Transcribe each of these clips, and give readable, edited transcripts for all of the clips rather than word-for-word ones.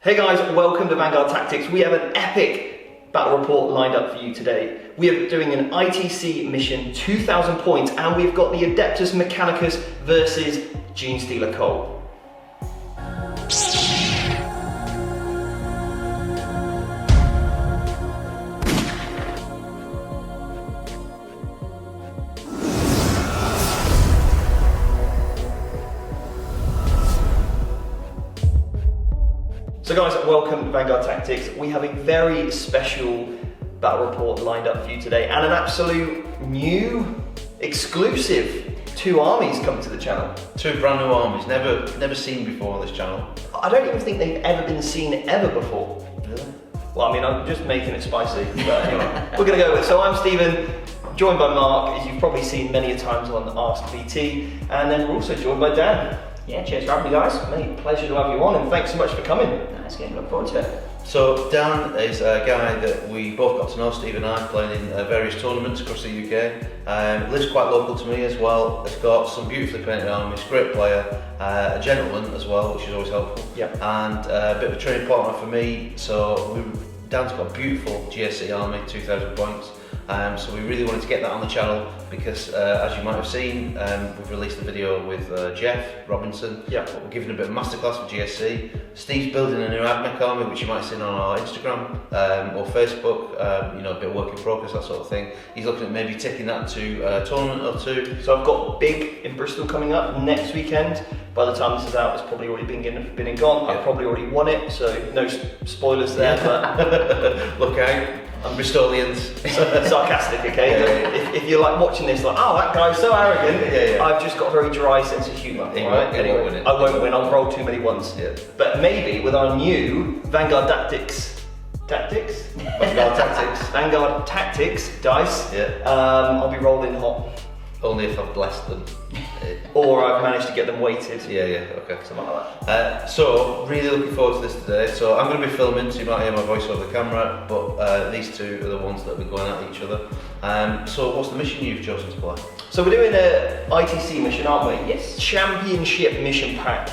Hey guys, welcome to Vanguard Tactics. We have an epic battle report lined up for you today. We are doing an ITC mission, 2,000 points, and we've got the Adeptus Mechanicus versus Genestealer Cole. So guys, welcome to Vanguard Tactics. We have a very special battle report lined up for you today and an absolute new, exclusive, two armies coming to the channel. Two brand new armies, never seen before on this channel. I don't even think they've ever been seen ever before. Really? Well, I mean, I'm just making it spicy, but anyway, we're gonna go with it. So I'm Stephen, joined by Mark, as you've probably seen many a times on Ask VT, and then we're also joined by Dan. Yeah, cheers for having me, guys. Mate, pleasure to have you on, and thanks so much for coming. Nice game, look forward to it. So Dan is a guy that we both got to know, Steve and I, playing in various tournaments across the UK. Lives quite local to me as well. Has got some beautifully painted armies, great player, a gentleman as well, which is always helpful. Yep. And a bit of a training partner for me. So Dan's got a beautiful GSC army, 2,000 points. So we really wanted to get that on the channel because, as you might have seen, we've released a video with Jeff Robinson. Yeah. We're giving a bit of masterclass for GSC. Steve's building a new Admech army, which you might have seen on our Instagram or Facebook. You know, a bit of work in progress, that sort of thing. He's looking at maybe taking that to a tournament or two. So I've got Big in Bristol coming up next weekend. By the time this is out, it's probably already been and gone. Yeah. I've probably already won it, so no spoilers there. But look out. I'm Bristolians. Sarcastic, okay? Yeah. If you're like watching this, like, oh, that guy's so arrogant. Yeah. I've just got a very dry sense of humour. He Right? won't win it. I won't win. I'll roll too many ones. Yeah. But maybe with our new Vanguard Tactics, Vanguard Tactics dice. Yeah. I'll be rolling hot, Only if I've blessed them. or I've managed to get them weighted. Yeah, okay. Something like that. So, really looking forward to this today. So, I'm going to be filming, so you might hear my voice over the camera, but these two are the ones that will be going at each other. So, what's the mission you've chosen to play? So we're doing a ITC mission, aren't we? Yes. Championship mission pack.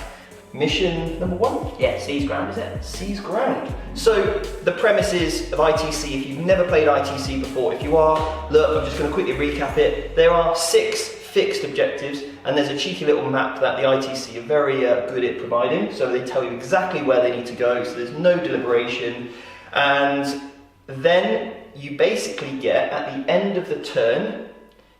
Mission number 1? Yeah, Seas Ground, is it? Seas Ground. So the premises of ITC, if you've never played ITC before, if you are, look, I'm just going to quickly recap it. There are 6 fixed objectives, and there's a cheeky little map that the ITC are very good at providing. So they tell you exactly where they need to go, so there's no deliberation. And then you basically get, at the end of the turn,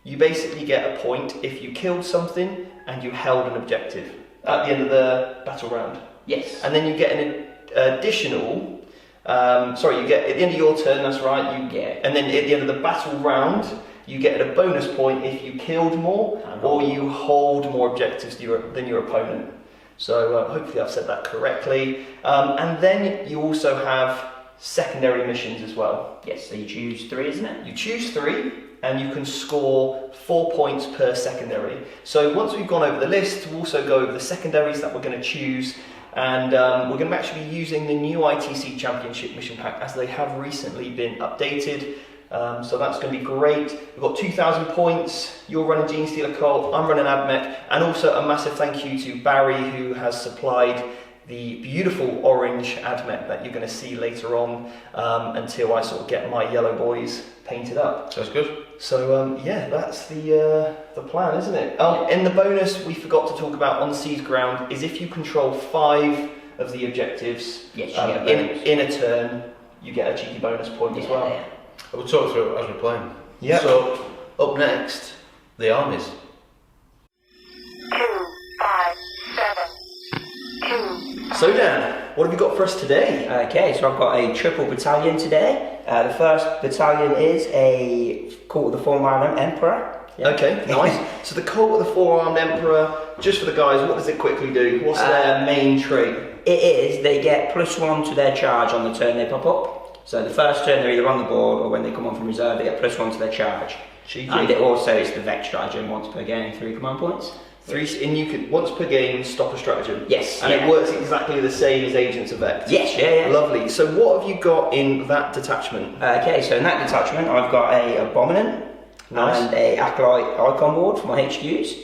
you basically get a point if you killed something and you held an objective at the end of the battle round. Yes. And then you get an additional, you get at the end of your turn, that's right, and then at the end of the battle round, you get a bonus point if you killed more or you hold more objectives than your opponent. So hopefully I've said that correctly. And then you also have secondary missions as well. Yes, so you choose 3, isn't it? You choose 3, and you can score 4 points per secondary. So once we've gone over the list, we'll also go over the secondaries that we're going to choose, and we're going to actually be using the new ITC Championship mission pack as they have recently been updated. So that's going to be great. We've got 2,000 points. You're running Genestealer Cole, I'm running Admech, and also a massive thank you to Barry, who has supplied the beautiful orange Admech that you're going to see later on, until I sort of get my yellow boys painted up. Sounds good. So yeah, that's the plan, isn't it? In the bonus, we forgot to talk about on Seas Ground is if you control 5 of the objectives, yes, you get in a turn, you get a cheeky bonus point as well. Yeah. We'll talk through it as we're playing. Yeah. So, up next, the armies. 2, 5, 7, 2. So Dan, what have you got for us today? Okay, so I've got a triple battalion today. The first battalion is a Cult of the Four-Armed Emperor. Yeah. Okay, nice. So the Cult of the Four-Armed Emperor, just for the guys, what does it quickly do? What's their main trait? It is, they get +1 to their charge on the turn they pop up. So the first turn they're either on the board or when they come on from reserve, they get +1 to their charge. Cheeky. And it also is the Vex stratagem once per game, 3 command points. 3, and you can once per game stop a stratagem. Yes. And it works exactly the same as Agents of Vex. Yes, yeah. Lovely. So what have you got in that detachment? Okay, so in that detachment I've got a Abominant and a Acolyte icon board for my HQs.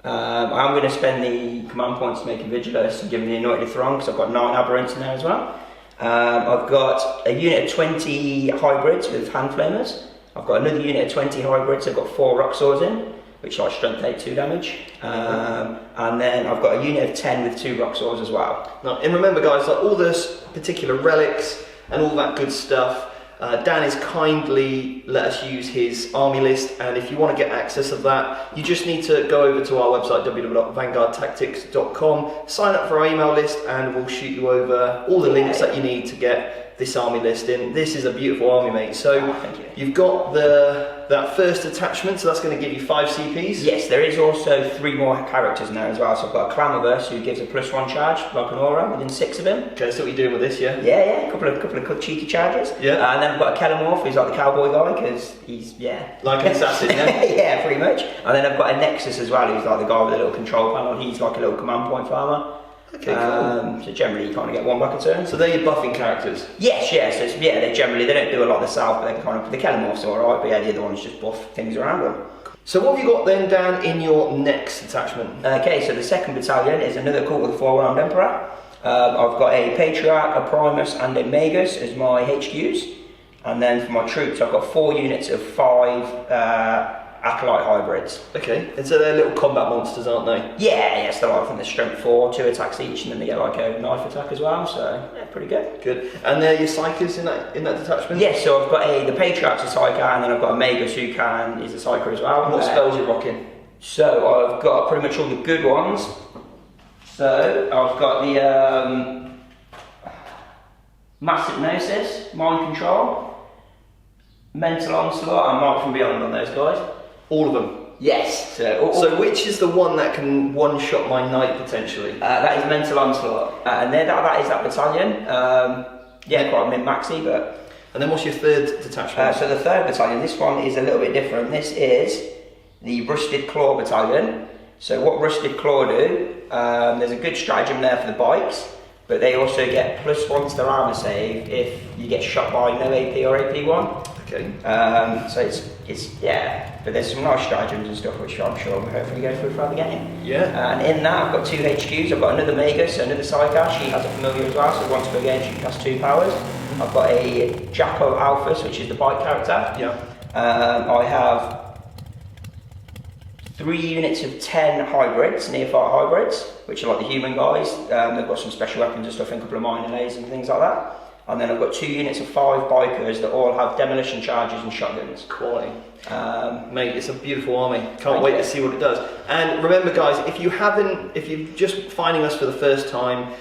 I'm going to spend the command points to make a Vigilus and give me the Anointed Throne because I've got 9 Aberrants in there as well. I've got a unit of 20 hybrids with hand flamers. I've got another unit of 20 hybrids. I've got 4 rock swords in, which like strength 8, 2 damage. And then I've got a unit of 10 with 2 rock swords as well. Now, and remember guys, like all this particular relics and all that good stuff, Dan has kindly let us use his army list, and if you want to get access of that, you just need to go over to our website www.vanguardtactics.com, sign up for our email list, and we'll shoot you over all the links that you need to get this army list in. This is a beautiful army, mate. So Thank you. you've got that first attachment, so that's going to give you 5 CPs. Yes, there is also 3 more characters now as well. So I've got a Clamorverse who gives a +1 charge, like an aura, within 6 of him. Okay, so what you're doing with this, yeah? Yeah, a couple of cheeky charges. Yeah. And then I've got a Kellamorph who's like the cowboy guy, because he's, Like an assassin, yeah? yeah, pretty much. And then I've got a Nexus as well, who's like the guy with a little control panel. He's like a little command point farmer. Okay, cool. So generally you kind of get 1 back a turn. So they're your buffing characters? Yes, so they don't do a lot of the south, but they can kind of, the Kellamorph's alright, but yeah, the other ones just buff things around them. So what have you got then, Dan, in your next attachment? Okay, so the 2nd battalion is another cult of the 4-armed Emperor. I've got a Patriarch, a Primus and a Magus as my HQs. And then for my troops I've got 4 units of 5 Acolyte hybrids. Okay, and so they're little combat monsters, aren't they? Yeah, so I think they're strength 4, 2 attacks each, and then they get like a knife attack as well, so yeah, pretty good. Good. And they're your psychers in that detachment? Yes, so I've got the Patriarch's a Psyker, and then I've got a Magus who is a Psyker as well. And what spells you rocking? So I've got pretty much all the good ones. So I've got the Mass Hypnosis, Mind Control, Mental Onslaught, and Mark from Beyond on those guys. All of them? Yes. So which is the one that can one-shot my knight potentially? That is Mental Onslaught, and then that is that battalion. Quite min-maxy, but... And then what's your 3rd detachment? So the 3rd battalion, this one is a little bit different. This is the Rusted Claw battalion. So what Rusted Claw do, there's a good stratagem there for the bikes, but they also get +1 to their armour save if you get shot by no AP or AP1. Okay. So it's but there's some nice stratagems and stuff which I'm sure we'll hopefully go through throughout the game. Yeah. And in that I've got 2 HQs. I've got another Magus, another Psyker. She has a familiar as well, so once per game she can cast 2 powers. I've got a Jacko Alphus, which is the bike character. Yeah. I have 3 units of 10 hybrids, near-fight hybrids, which are like the human guys. They've got some special weapons and stuff, and a couple of mining lasers and things like that. And then I've got 2 units of 5 bikers that all have demolition charges and shotguns. Quality. Mate, it's a beautiful army. Can't Thank wait you. to see what it does. And remember guys, if you're just finding us for the first time,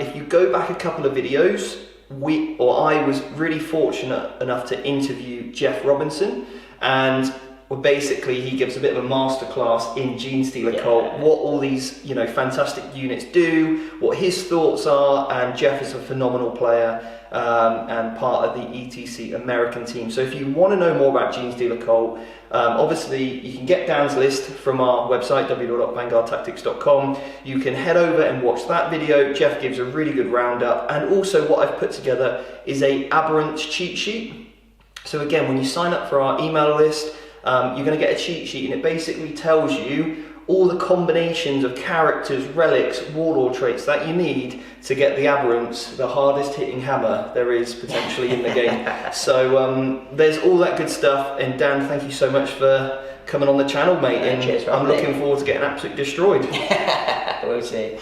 if you go back a couple of videos, I was really fortunate enough to interview Jeff Robinson, and basically he gives a bit of a masterclass in Genestealer cult, what all these fantastic units do, what his thoughts are, and Jeff is a phenomenal player and part of the ITC American team. So if you want to know more about Genestealer cult, obviously you can get Dan's list from our website www.vanguardtactics.com. You can head over and watch that video. Jeff gives a really good roundup, and also what I've put together is a aberrant cheat sheet. So again, when you sign up for our email list, you're going to get a cheat sheet, and it basically tells you all the combinations of characters, relics, warlord traits that you need to get the aberrants, the hardest hitting hammer there is potentially in the game. So there's all that good stuff, and Dan, thank you so much for coming on the channel, mate, and cheers, I'm looking forward to getting absolutely destroyed. We'll see.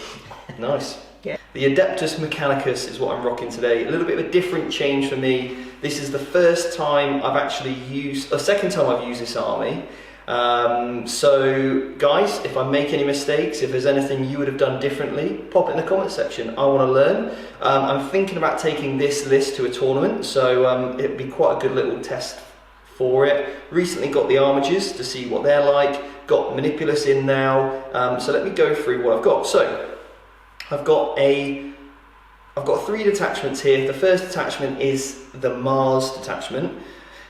Nice. Yeah. The Adeptus Mechanicus is what I'm rocking today. A little bit of a different change for me. This is the first time I've actually second time I've used this army. So guys, if I make any mistakes, if there's anything you would have done differently, pop it in the comment section. I want to learn. I'm thinking about taking this list to a tournament, so it'd be quite a good little test for it. Recently got the armigers to see what they're like. Got Manipulus in now. So let me go through what I've got. So I've got 3 detachments here. The first detachment is the Mars detachment,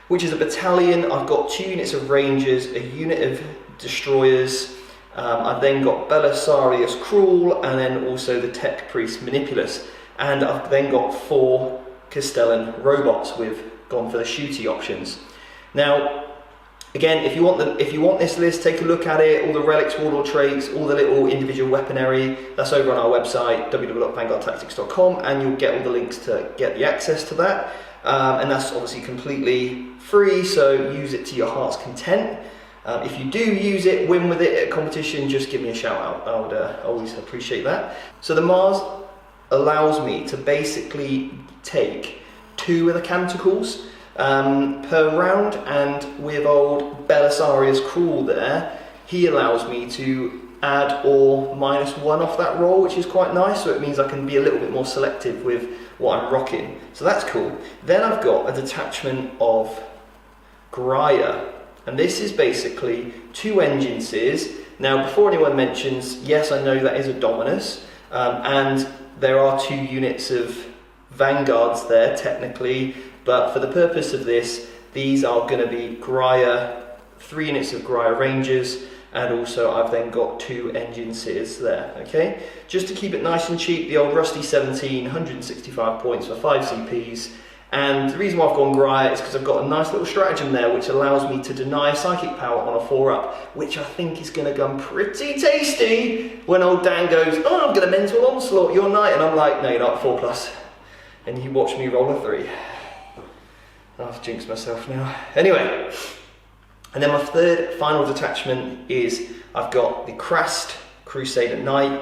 which is a battalion. I've got 2 units of Rangers, a unit of Destroyers. I've then got Belisarius Cruel, and then also the Tech Priest Manipulus. And I've then got 4 Castellan robots with gone for the shooty options. Now, Again, if you want this list, take a look at it. All the relics, warlord traits, all the little individual weaponry. That's over on our website www.vanguardtactics.com, and you'll get all the links to get the access to that. And that's obviously completely free, so use it to your heart's content. If you do use it, win with it at a competition, just give me a shout out. I would always appreciate that. So the Mars allows me to basically take 2 of the canticles per round, and with old Belisarius Cruel there, he allows me to add or -1 off that roll, which is quite nice, so it means I can be a little bit more selective with what I'm rocking. So that's cool. Then I've got a detachment of Graia, and this is basically 2 engine sears. Now, before anyone mentions, yes, I know that is a Dominus, and there are 2 units of Vanguards there technically, but for the purpose of this, these are going to be Graia, 3 units of Graia Rangers, and also I've then got 2 engine sears there, okay? Just to keep it nice and cheap, the old Rusty 17, 165 points for 5 CPs, and the reason why I've gone Graia is because I've got a nice little stratagem there which allows me to deny psychic power on a 4-up, which I think is going to come pretty tasty when old Dan goes, oh, I'm going to mental onslaught your knight, and I'm like, no, you're not, 4+. And you watch me roll a 3. I've jinxed myself now. Anyway, and then my third final detachment is I've got the Krast Crusader Knight.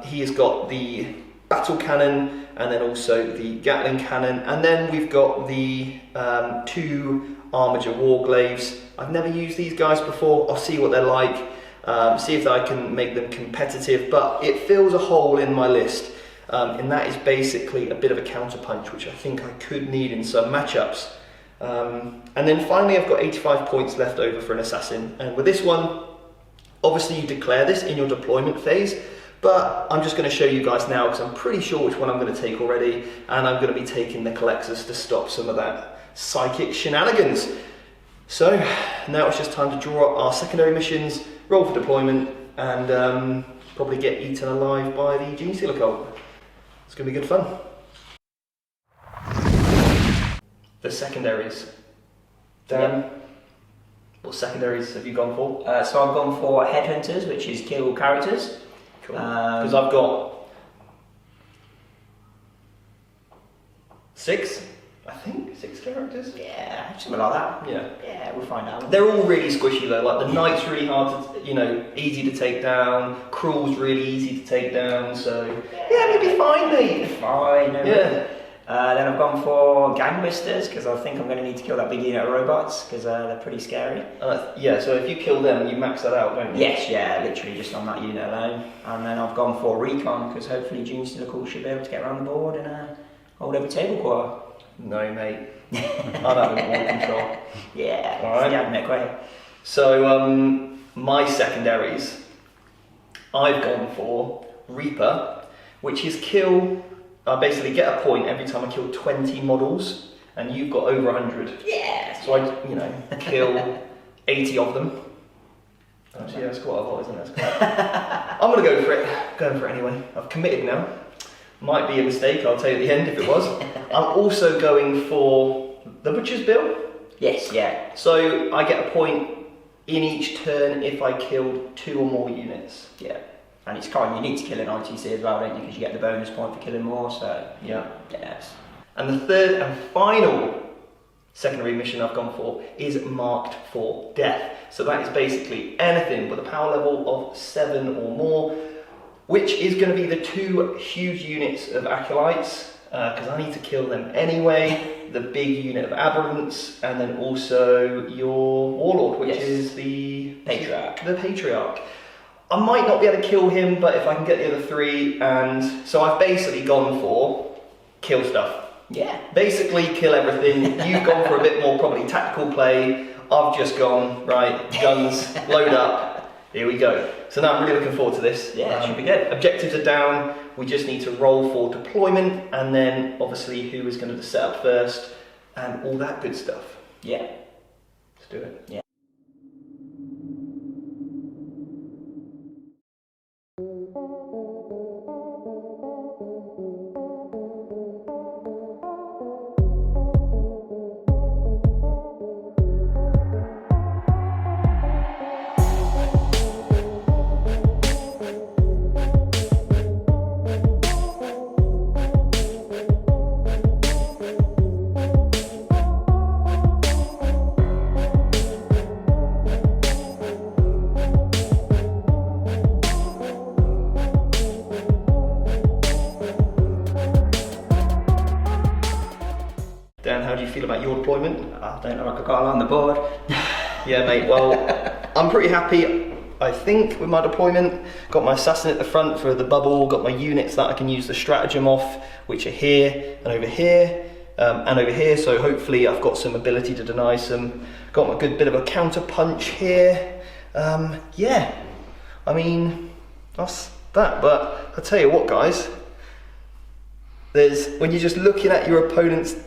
He has got the battle cannon and then also the Gatling cannon, and then we've got the 2 Armiger Warglaves. I've never used these guys before. I'll see what they're like, see if I can make them competitive, but it fills a hole in my list. And that is basically a bit of a counterpunch, which I think I could need in some matchups. And then finally, I've got 85 points left over for an assassin. And with this one, obviously you declare this in your deployment phase, but I'm just going to show you guys now because I'm pretty sure which one I'm going to take already, and I'm going to be taking the Collectors to stop some of that psychic shenanigans. So now it's just time to draw up our secondary missions, roll for deployment, and probably get eaten alive by the Genestealer cult. It's going to be good fun. The secondaries. Dan, what secondaries have you gone for? So I've gone for Headhunters, which is kill characters. Cool. Because I've got 6, I think, 6 characters. Yeah, something like that. Yeah. Yeah, we'll find out. They're all really squishy though. Like the Knight's really hard to, easy to take down. Cruel's really easy to take down. So yeah, it'll be fine, mate. Fine. No Yeah. worries. Then I've gone for Gangbusters because I think I'm going to need to kill that big unit of robots because they're pretty scary. Yeah. So if you kill them, you max that out, don't you? Yes, yeah, literally just on that unit alone. And then I've gone for Recon because hopefully Genestealer should be able to get around the board and hold over table quarter. No, mate. I'm having all control. Yeah. All right. Yeah, Nick, right. So my secondaries, I've gone for Reaper, which is kill. I basically get a point every time I kill 20 models, and you've got over 100. Yeah. So I, kill 80 of them. Actually, yeah, that's quite a lot, isn't it? I'm gonna go for it. Going for it anyway. I've committed now. Might be a mistake. I'll tell you at the end if it was. I'm also going for the Butcher's Bill. Yes. Yeah. So I get a point in each turn if I killed 2 or more units. Yeah. And it's kind of unique to kill an ITC as well, don't you? Because you get the bonus point for killing more. So Yeah. yes. And the third and final secondary mission I've gone for is Marked for Death. So that is basically anything with a power level of 7 or more, which is going to be the 2 huge units of Acolytes, because I need to kill them anyway, the big unit of Aberrants, and then also your Warlord, which is the Patriarch. The Patriarch. I might not be able to kill him, but if I can get the other 3, and so I've basically gone for kill stuff. Yeah. Basically kill everything. You've gone for a bit more probably tactical play. I've just gone, right, guns, load up, here we go. So now I'm really looking forward to this. Yeah, it should be good. Objectives are down, we just need to roll for deployment, and then obviously who is going to set up first, and all that good stuff. Yeah. Let's do it. Yeah. how do you feel about your deployment? I don't know, like I got along the board. Yeah, mate, well, I'm pretty happy, I think, with my deployment. Got my assassin at the front for the bubble, got my units that I can use the stratagem off, which are here and over here, so hopefully I've got some ability to deny some. Got a good bit of a counter punch here. Yeah, I mean, that's that, but I'll tell you what, guys, when you're just looking at your opponent's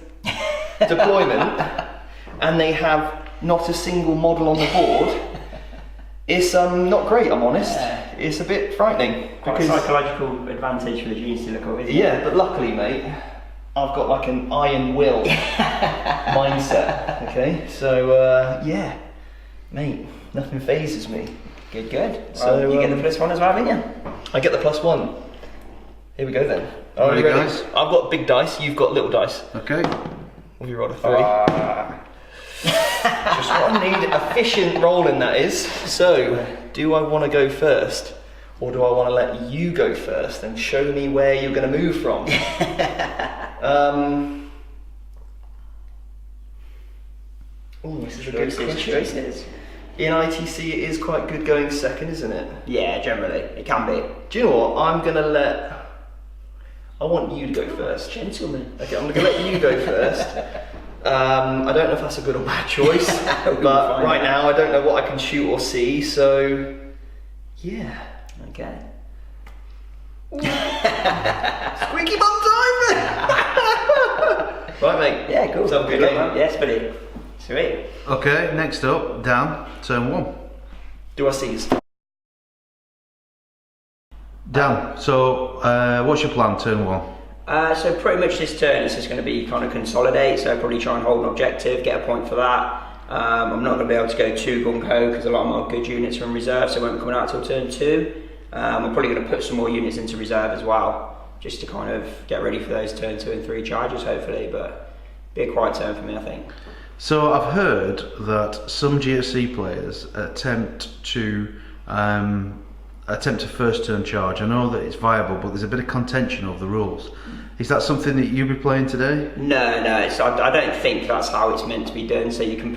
deployment and they have not a single model on the board, it's not great, I'm honest. Yeah. It's a bit frightening. Quite a psychological advantage for the Genestealer core, isn't it? Yeah, but luckily, mate, I've got like an iron will mindset, okay? So, yeah, mate, nothing phases me. Good, good. So, Well, you get the +1 as well, haven't you? I get the +1. Here we go then. Are you ready? guys? I've got big dice, you've got little dice. Okay. Have you rolled a 3? Just what I need, efficient rolling that is. So, do I want to go first? Or do I want to let you go first and show me where you're going to move from? Oh, this is a good question. Choices. In ITC, it is quite good going second, isn't it? Yeah, generally. It can be. Do you know what? I want you to go first. Gentleman. Okay, I'm going to let you go first. I don't know if that's a good or bad choice, but right now I don't know what I can shoot or see, so yeah. Okay. Squeaky bum time! Right, mate. Yeah, cool. Let's have a good game. Yes, buddy. Sweet. Okay, next up, Dan, turn 1. Do I seize? Dan, so what's your plan, turn 1? So pretty much this turn it's just going to be kind of consolidate, so probably try and hold an objective, get a point for that. I'm not going to be able to go too gung-ho because a lot of my good units are in reserve, so they won't be coming out till turn 2. I'm probably going to put some more units into reserve as well, just to kind of get ready for those turn 2 and 3 charges hopefully, but be a quiet turn for me, I think. So I've heard that some GSC players attempt to first turn charge. I know that it's viable, but there's a bit of contention over the rules. Is that something that you'll be playing today? No, I don't think that's how it's meant to be done. So you can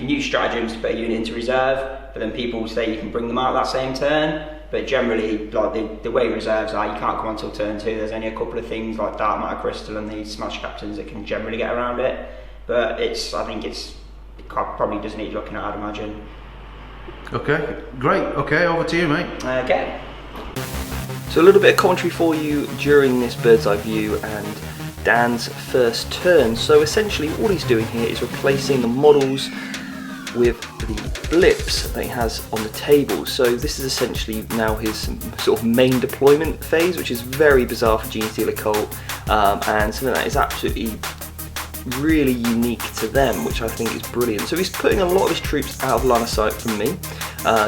use stratagems to put a unit into reserve, but then people say you can bring them out that same turn. But generally, like the way reserves are, you can't come on till turn 2. There's only a couple of things like Dark Matter Crystal and these Smash Captains that can generally get around it. But I think it probably does need looking at, I'd imagine. Okay, great. Okay, over to you, mate. Okay. So a little bit of commentary for you during this bird's eye view and Dan's first turn. So essentially all he's doing here is replacing the models with the blips that he has on the table. So this is essentially now his sort of main deployment phase, which is very bizarre for Genestealer Cult, and something that is absolutely really unique to them, which I think is brilliant. So he's putting a lot of his troops out of line of sight from me.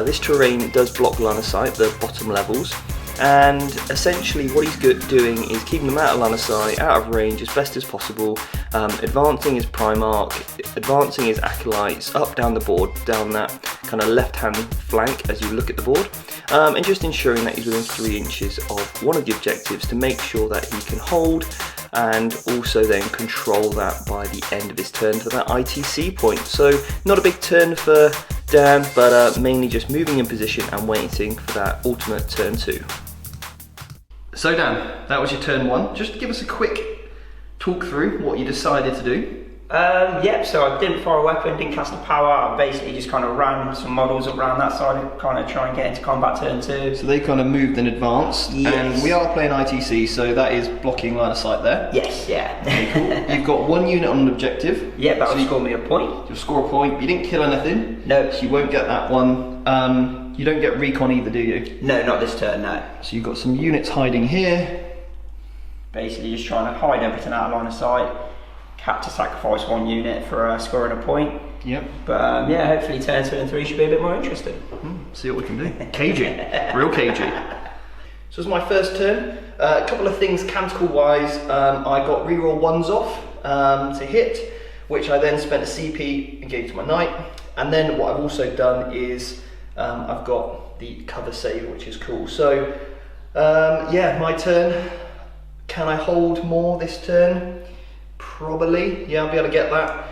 This terrain does block line of sight, the bottom levels, and essentially what he's doing is keeping them out of line of sight, out of range as best as possible, advancing his Primarch, advancing his Acolytes up down the board, down that kind of left hand flank as you look at the board, and just ensuring that he's within 3 inches of one of the objectives to make sure that he can hold and also then control that by the end of his turn to that ITC point. So not a big turn for Dan, but mainly just moving in position and waiting for that ultimate turn 2. So Dan, that was your turn 1. Just give us a quick talk through what you decided to do. Yep, so I didn't fire a weapon, didn't cast a power, I basically just kind of ran some models up around that side and kind of try and get into combat turn 2. So they kind of moved and advanced, Yes. and we are playing ITC, so that is blocking line of sight there. Yes, yeah. Okay, cool. You've got 1 unit on an objective. Yep, that So will you- score me a point. You'll score a point. You didn't kill anything. No. So you won't get that one. You don't get recon either, do you? No, not this turn, no. So you've got some units hiding here. Basically just trying to hide everything out of line of sight. Cap to sacrifice 1 unit for scoring a point. Yep. But yeah, hopefully turn 2 and 3 should be a bit more interesting. See what we can do. Cagey. Real cagey. So it's my first turn. A couple of things canticle wise. I got reroll 1s off to hit, which I then spent a CP and gave to my knight. And then what I've also done is I've got the cover save, which is cool. So yeah, my turn. Can I hold more this turn? probably, yeah, I'll be able to get that.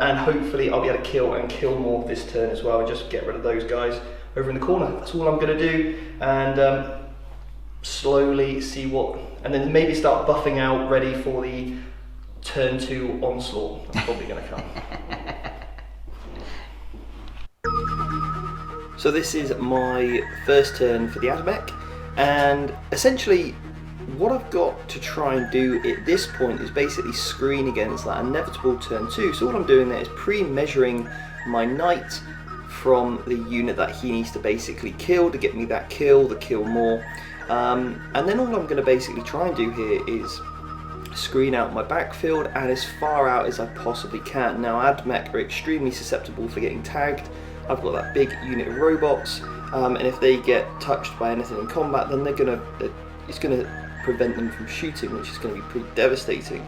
And hopefully I'll be able to kill more this turn as well, and just get rid of those guys over in the corner. That's all I'm going to do, and slowly see what, and then maybe start buffing out, ready for the turn 2 onslaught. That's probably going to come. So this is my first turn for the Admech, and essentially what I've got to try and do at this point is basically screen against that inevitable turn 2. So what I'm doing there is pre-measuring my knight from the unit that he needs to basically kill to get me that kill, the kill more. And then all I'm going to basically try and do here is screen out my backfield and as far out as I possibly can. Now Admech are extremely susceptible for getting tagged. I've got that big unit of robots, and if they get touched by anything in combat, then it's going to prevent them from shooting, which is going to be pretty devastating.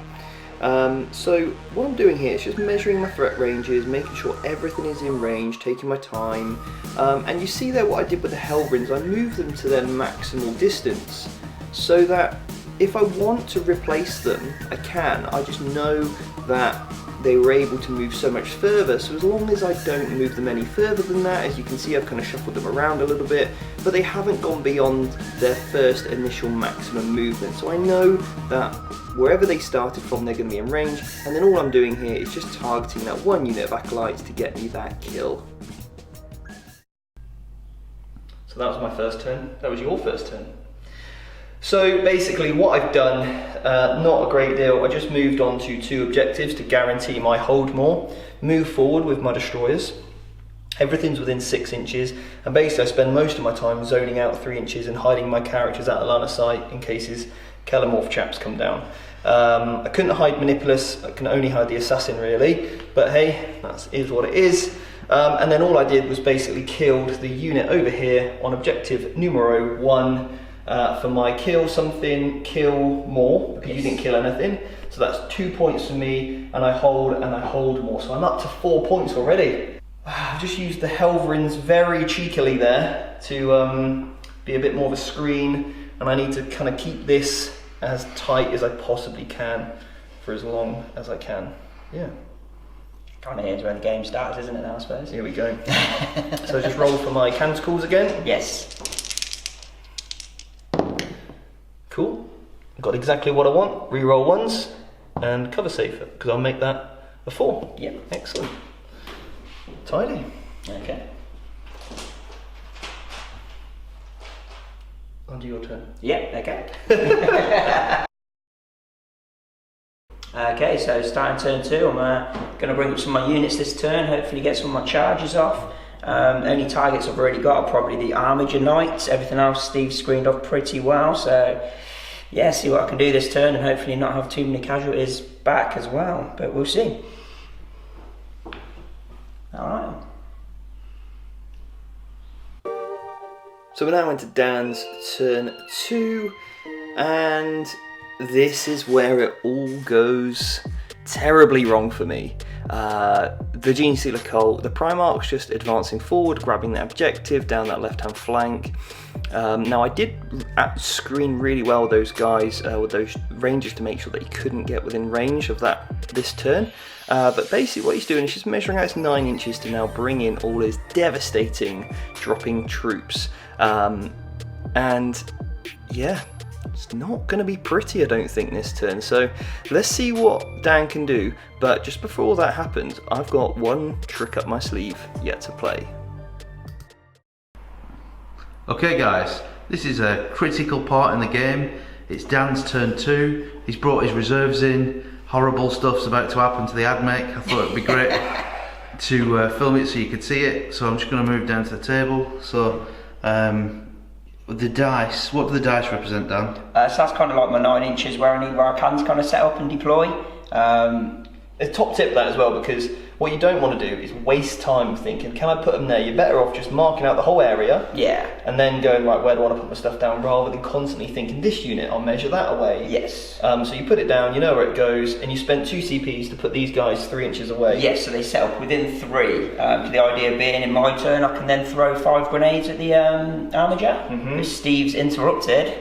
So what I'm doing here is just measuring my threat ranges, making sure everything is in range, taking my time. And you see there what I did with the Hellbrinds, I moved them to their maximal distance so that if I want to replace them, I can. I just know that they were able to move so much further, so as long as I don't move them any further than that, as you can see I've kind of shuffled them around a little bit, but they haven't gone beyond their first initial maximum movement, so I know that wherever they started from they're going to be in range, and then all I'm doing here is just targeting that one unit of acolytes to get me that kill. So that was my first turn. That was your first turn. So basically what I've done, not a great deal, I just moved on to 2 objectives to guarantee my hold more, move forward with my destroyers, everything's within 6 inches, and basically I spend most of my time zoning out 3 inches and hiding my characters out of line of sight in cases Kelemorph chaps come down. I couldn't hide Manipulus, I can only hide the Assassin really, but hey, that is what it is. And then all I did was basically killed the unit over here on objective numero 1, for my kill something, kill more, because you didn't kill anything. So that's 2 points for me, and I hold more. So I'm up to 4 points already. I've just used the Helverins very cheekily there to be a bit more of a screen, and I need to kind of keep this as tight as I possibly can for as long as I can. Yeah. Kind of here's where the game starts, isn't it now, I suppose? Here we go. So just roll for my canticles again. Yes. Cool. Got exactly what I want. Reroll ones and cover safer, because I'll make that a 4. Yep. Excellent. Tidy. Okay. On to your turn. Yep, okay. Okay, so starting turn 2, I'm going to bring up some of my units this turn, hopefully get some of my charges off. Only targets I've already got are probably the Armiger Knights, everything else Steve's screened off pretty well, so yeah, see what I can do this turn and hopefully not have too many casualties back as well, but we'll see. Alright. So we're now into Dan's turn 2, and this is where it all goes terribly wrong for me. The Genestealer cult, the Primarch's just advancing forward, grabbing that objective down that left hand flank. Now I did screen really well with those guys, with those rangers, to make sure that he couldn't get within range of this turn. But basically what he's doing is just measuring out his 9 inches to now bring in all his devastating dropping troops. And yeah, it's not going to be pretty, I don't think, this turn. So let's see what Dan can do. But just before all that happens, I've got one trick up my sleeve yet to play. Okay guys, this is a critical part in the game. It's Dan's turn 2. He's brought his reserves in. Horrible stuff's about to happen to the Admech. I thought it'd be great to film it so you could see it. So I'm just going to move down to the table. So the dice, what do the dice represent, Dan? So that's kind of like my 9 inches where I need where I can kind of set up and deploy. A top tip that as well, because what you don't want to do is waste time thinking, can I put them there? You're better off just marking out the whole area, yeah, and then going, right, where do I want to put my stuff down, rather than constantly thinking, this unit, I'll measure that away. Yes. So you put it down, you know where it goes, and you spent 2 CPs to put these guys 3 inches away. Yes, so they set up within 3. The idea being, in my turn, I can then throw 5 grenades at the Armiger. Because Steve's interrupted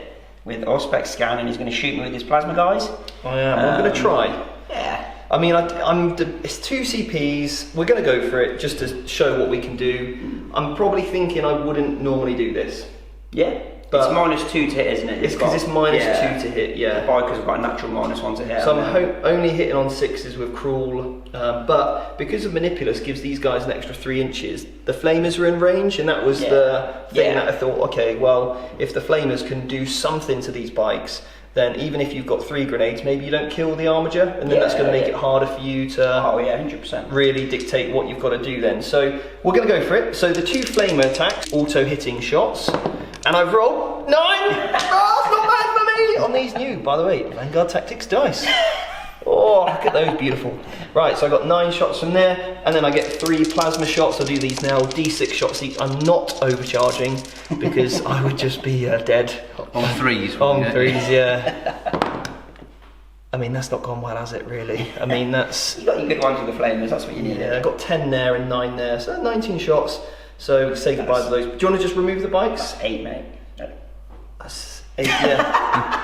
with Auspex scan, and he's going to shoot me with his plasma guys. I am. I'm going to try. Yeah. I mean, it's 2 CPs. We're going to go for it just to show what we can do. I'm probably thinking I wouldn't normally do this. Yeah. But it's -2 to hit, isn't it? It's because it's -2 to hit, yeah. The bikers have got a natural -1 to hit. So I'm only hitting on 6s with Cruel, but because of Manipulus gives these guys an extra 3 inches, the Flamers are in range, and that was the thing that I thought, okay, well, if the Flamers can do something to these bikes, then even if you've got 3 grenades, maybe you don't kill the Armiger, and then that's going to make it harder for you to 100%. really dictate what you've got to do then. So we're going to go for it. So the 2 Flamer attacks, auto-hitting shots, and I've rolled 9! Oh, that's not bad for me! On these new, by the way, Vanguard Tactics dice. Oh, look at those, beautiful. Right, so I got 9 shots from there, and then I get 3 plasma shots. I'll do these now, D6 shots each. I'm not overcharging, because I would just be dead. On 3s. On 3s, yeah. I mean, that's not gone well, has it, really? I mean, that's... You got your good ones with the Flamers, that's what you need. Yeah, I got 10 there and 9 there, so 19 shots. So say goodbye to those. Do you want to just remove the bikes? That's 8, mate. No. That's 8, yeah.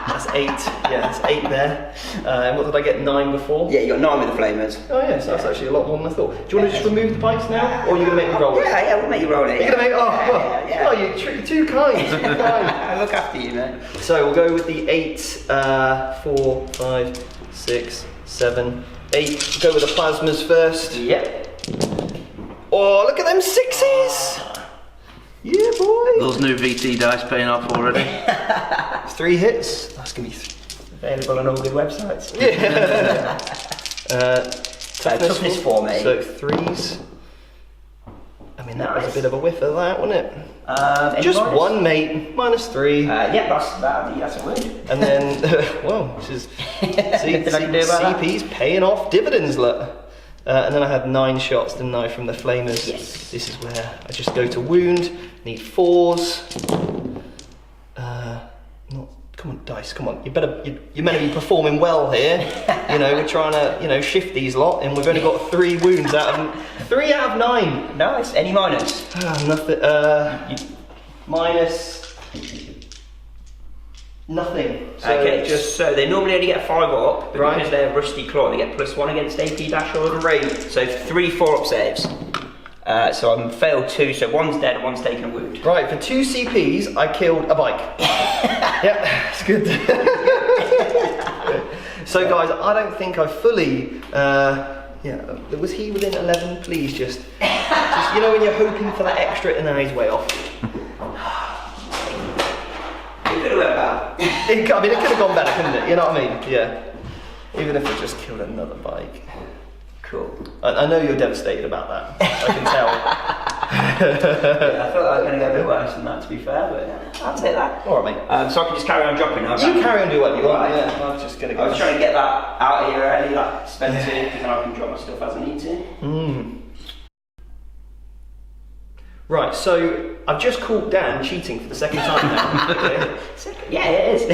That's 8. Yeah, that's 8 there. And what did I get? 9 before? Yeah, you got 9 with the Flamers. Oh yeah, so that's actually a lot more than I thought. Do you want to just remove the bikes now, or are you going to make me roll it? Yeah, we'll make you roll it. You're going to make... Oh, you're too kind. Too kind. I look after you, mate. So we'll go with the 8, 4, 5, 6, 7, 8. Go with the plasmas first. Yep. Oh, look at them 6s! Yeah, boy! Those new VT dice paying off already. 3 hits. That's going to be Available on all good websites. Yeah. Toughness 4, mate. So 3s. I mean, that was a bit of a whiff of that, wasn't it? Just minus? 1, mate. -3. Yeah, that's a win. And then, well, this is Anything I can do about CP's paying off dividends, look. And then I had 9 shots, didn't I, from the Flamers. Yes. This is where I just go to wound, need 4s. Come on, dice, come on. You're meant to be performing well here. You know, we're trying to, shift these lot, and we've only got 3 wounds out of 3 out of 9. Nice. Any minus? Nothing. Minus. Nothing. So Okay, so they normally only get 5 up, but Right. because they're Rusty Claw, they get +1 against AP dash order. Great. So 3 4-up saves. So I'm failed 2, so 1's dead and 1's taken a wound. Right, for 2 CPs, I killed a bike. Yep, it's good. So guys, I don't think I fully, was he within 11? Please just, when you're hoping for that extra and then he's way off. It could have went bad. It could have gone better, couldn't it? You know what I mean? Yeah. Even if I just killed another bike. Cool. I know you're devastated about that. I can tell. Yeah, I thought I was going to go a bit worse than that, to be fair, but I'll take that. All right, mate. So I can just carry on dropping now. You carry on doing what you want. Right. Yeah, I'm just gonna go. I was trying to get that out of here early, like spend 2, because then I can drop my stuff as I need to. Right, so I've just caught Dan cheating for the second time now. Okay. Yeah, it is.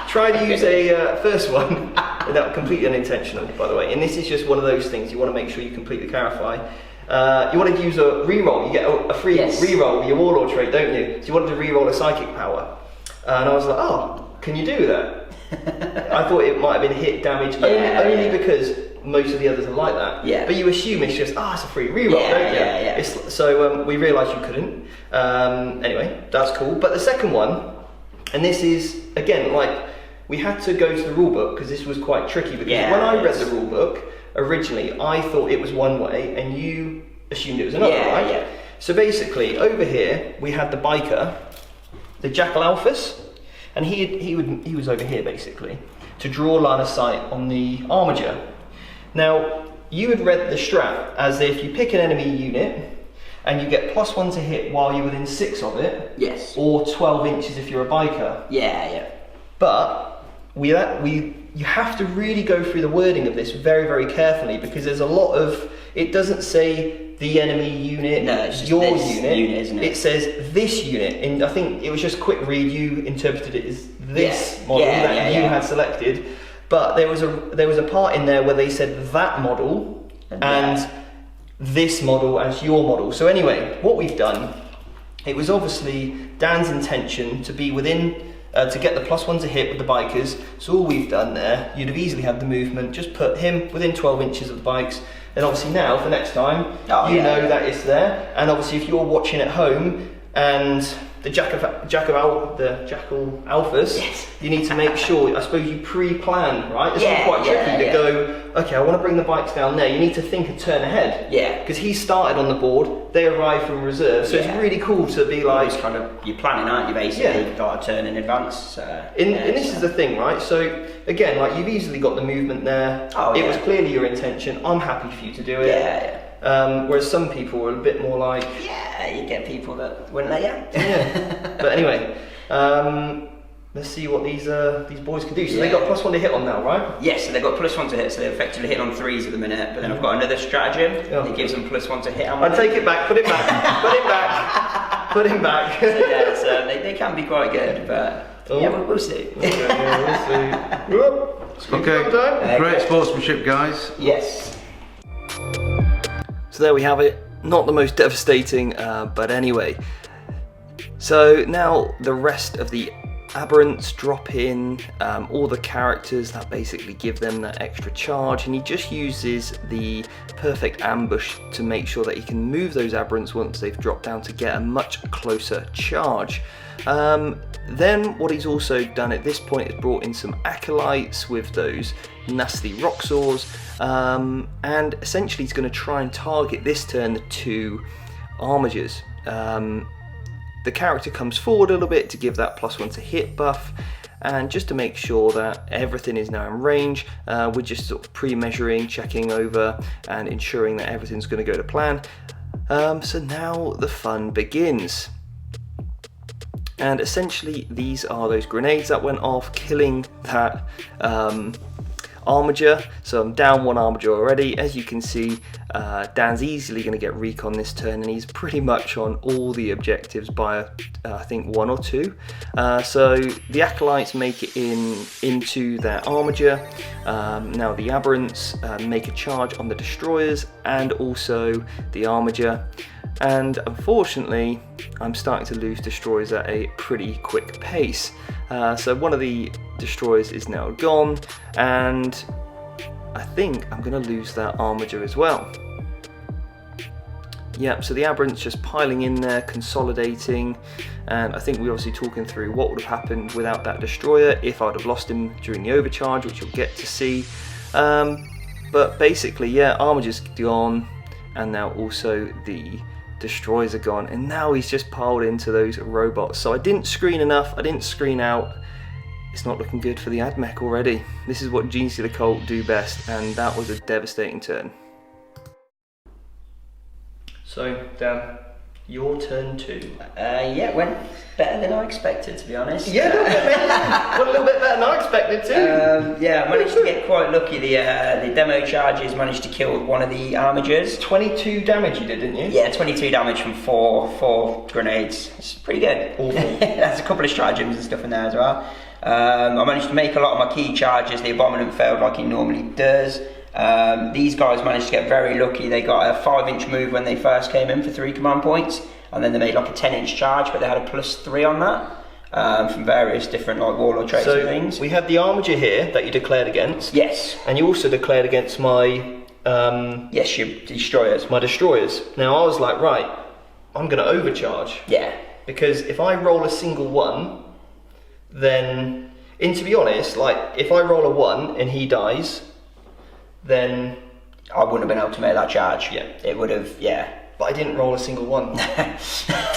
Try to use a first one, that completely unintentional, by the way. And this is just one of those things you want to make sure you completely clarify. You want to use a reroll. You get a free reroll with your warlord trait, don't you? So you wanted to reroll a psychic power, and I was like, oh, can you do that? I thought it might have been hit damage only because most of the others are like that. Yeah. But you assume it's just it's a free reroll, don't you? Yeah. So we realised you couldn't. Anyway, that's cool. But the second one, and this is again like. We had to go to the rulebook because this was quite tricky because when I read the rulebook originally I thought it was one way and you assumed it was another, right? Yeah. So basically over here we had the biker, the Jackal Alphas, and he was over here basically to draw line of sight on the Armiger. Now you had read the strat as if you pick an enemy unit and you get +1 to hit while you're within 6 of it. Yes. Or 12 inches if you're a biker. Yeah. But you have to really go through the wording of this very, very carefully because there's a lot of, it doesn't say the enemy unit, no, it's just your this unit, isn't it? It says this unit, and I think it was just quick read, you interpreted it as this model that you had selected, but there was a part in there where they said that model and this model as your model. So anyway, what we've done, it was obviously Dan's intention to be within to get the +1 to hit with the bikers. So all we've done there, you'd have easily had the movement, just put him within 12 inches of the bikes, and obviously now for next time, you know that it's there. And obviously if you're watching at home and the Jackal Alphas, you need to make sure, I suppose you pre-plan, right? It's quite tricky to go, okay, I want to bring the bikes down there. You need to think a turn ahead. Yeah. Because he started on the board, they arrived from reserve, so it's really cool to be like... It's kind of, you're planning, aren't you, basically? You've got a turn in advance. So, and this is the thing, right? So, again, like, you've easily got the movement there. It was clearly your intention. I'm happy for you to do it. Whereas some people are a bit more like... you get people that wouldn't let you. But anyway, let's see what these boys can do. So they got +1 to hit on now, right? Yes, so they've got +1 to hit, so they're effectively hitting on 3s at the minute, but then I've got another stratagem that gives them +1 to hit on. I'll take it back, put it back, put it back, put him back. So they can be quite good, but we'll see. Okay, great sportsmanship, guys. Yes. So there we have it. Not the most devastating, but anyway. So now the rest of the aberrants drop in, all the characters that basically give them that extra charge, and he just uses the perfect ambush to make sure that he can move those aberrants once they've dropped down to get a much closer charge. Then what he's also done at this point is brought in some acolytes with those nasty rock saws, and essentially he's going to try and target this turn the 2 armigers. The character comes forward a little bit to give that +1 to hit buff, and just to make sure that everything is now in range, we're just sort of pre-measuring, checking over and ensuring that everything's going to go to plan. So now the fun begins. And essentially these are those grenades that went off, killing that armiger. So I'm down 1 armiger already. As you can see, Dan's easily going to get recon this turn, and he's pretty much on all the objectives by I think 1 or 2. So the acolytes make it into their armiger. Now the aberrants make a charge on the destroyers and also the armiger. And unfortunately, I'm starting to lose destroyers at a pretty quick pace. So one of the destroyers is now gone, and I think I'm going to lose that armiger as well. Yep, so the aberrant's just piling in there, consolidating, and I think we're obviously talking through what would have happened without that destroyer if I'd have lost him during the overcharge, which you'll get to see. But basically, yeah, armiger's gone, and now also the destroyers are gone, and now he's just piled into those robots. So I didn't screen enough, I didn't screen out. It's not looking good for the AdMech already. This is what Genestealer Cult do best, and that was a devastating turn. So Dan, your turn 2. Yeah, went better than I expected, to be honest. Yeah, went a little bit better than I expected too. Yeah, I managed to get quite lucky. The demo charges managed to kill one of the armigers. 22 damage you did, didn't you? Yeah, 22 damage from four grenades. It's pretty good. There's a couple of stratagems and stuff in there as well. I managed to make a lot of my key charges. The Abominant failed like he normally does. These guys managed to get very lucky. They got a 5-inch move when they first came in for 3 command points, and then they made like a 10-inch charge, but they had a +3 on that from various different like warlord traits and things. We had the armiger here that you declared against. Yes. And you also declared against my yes, your destroyers. My destroyers. Now I was like, right, I'm going to overcharge. Yeah. Because if I roll a single 1, then, and to be honest, like if I roll a 1 and he dies, then I wouldn't have been able to make that charge. Yeah. It would have, yeah. But I didn't roll a single 1.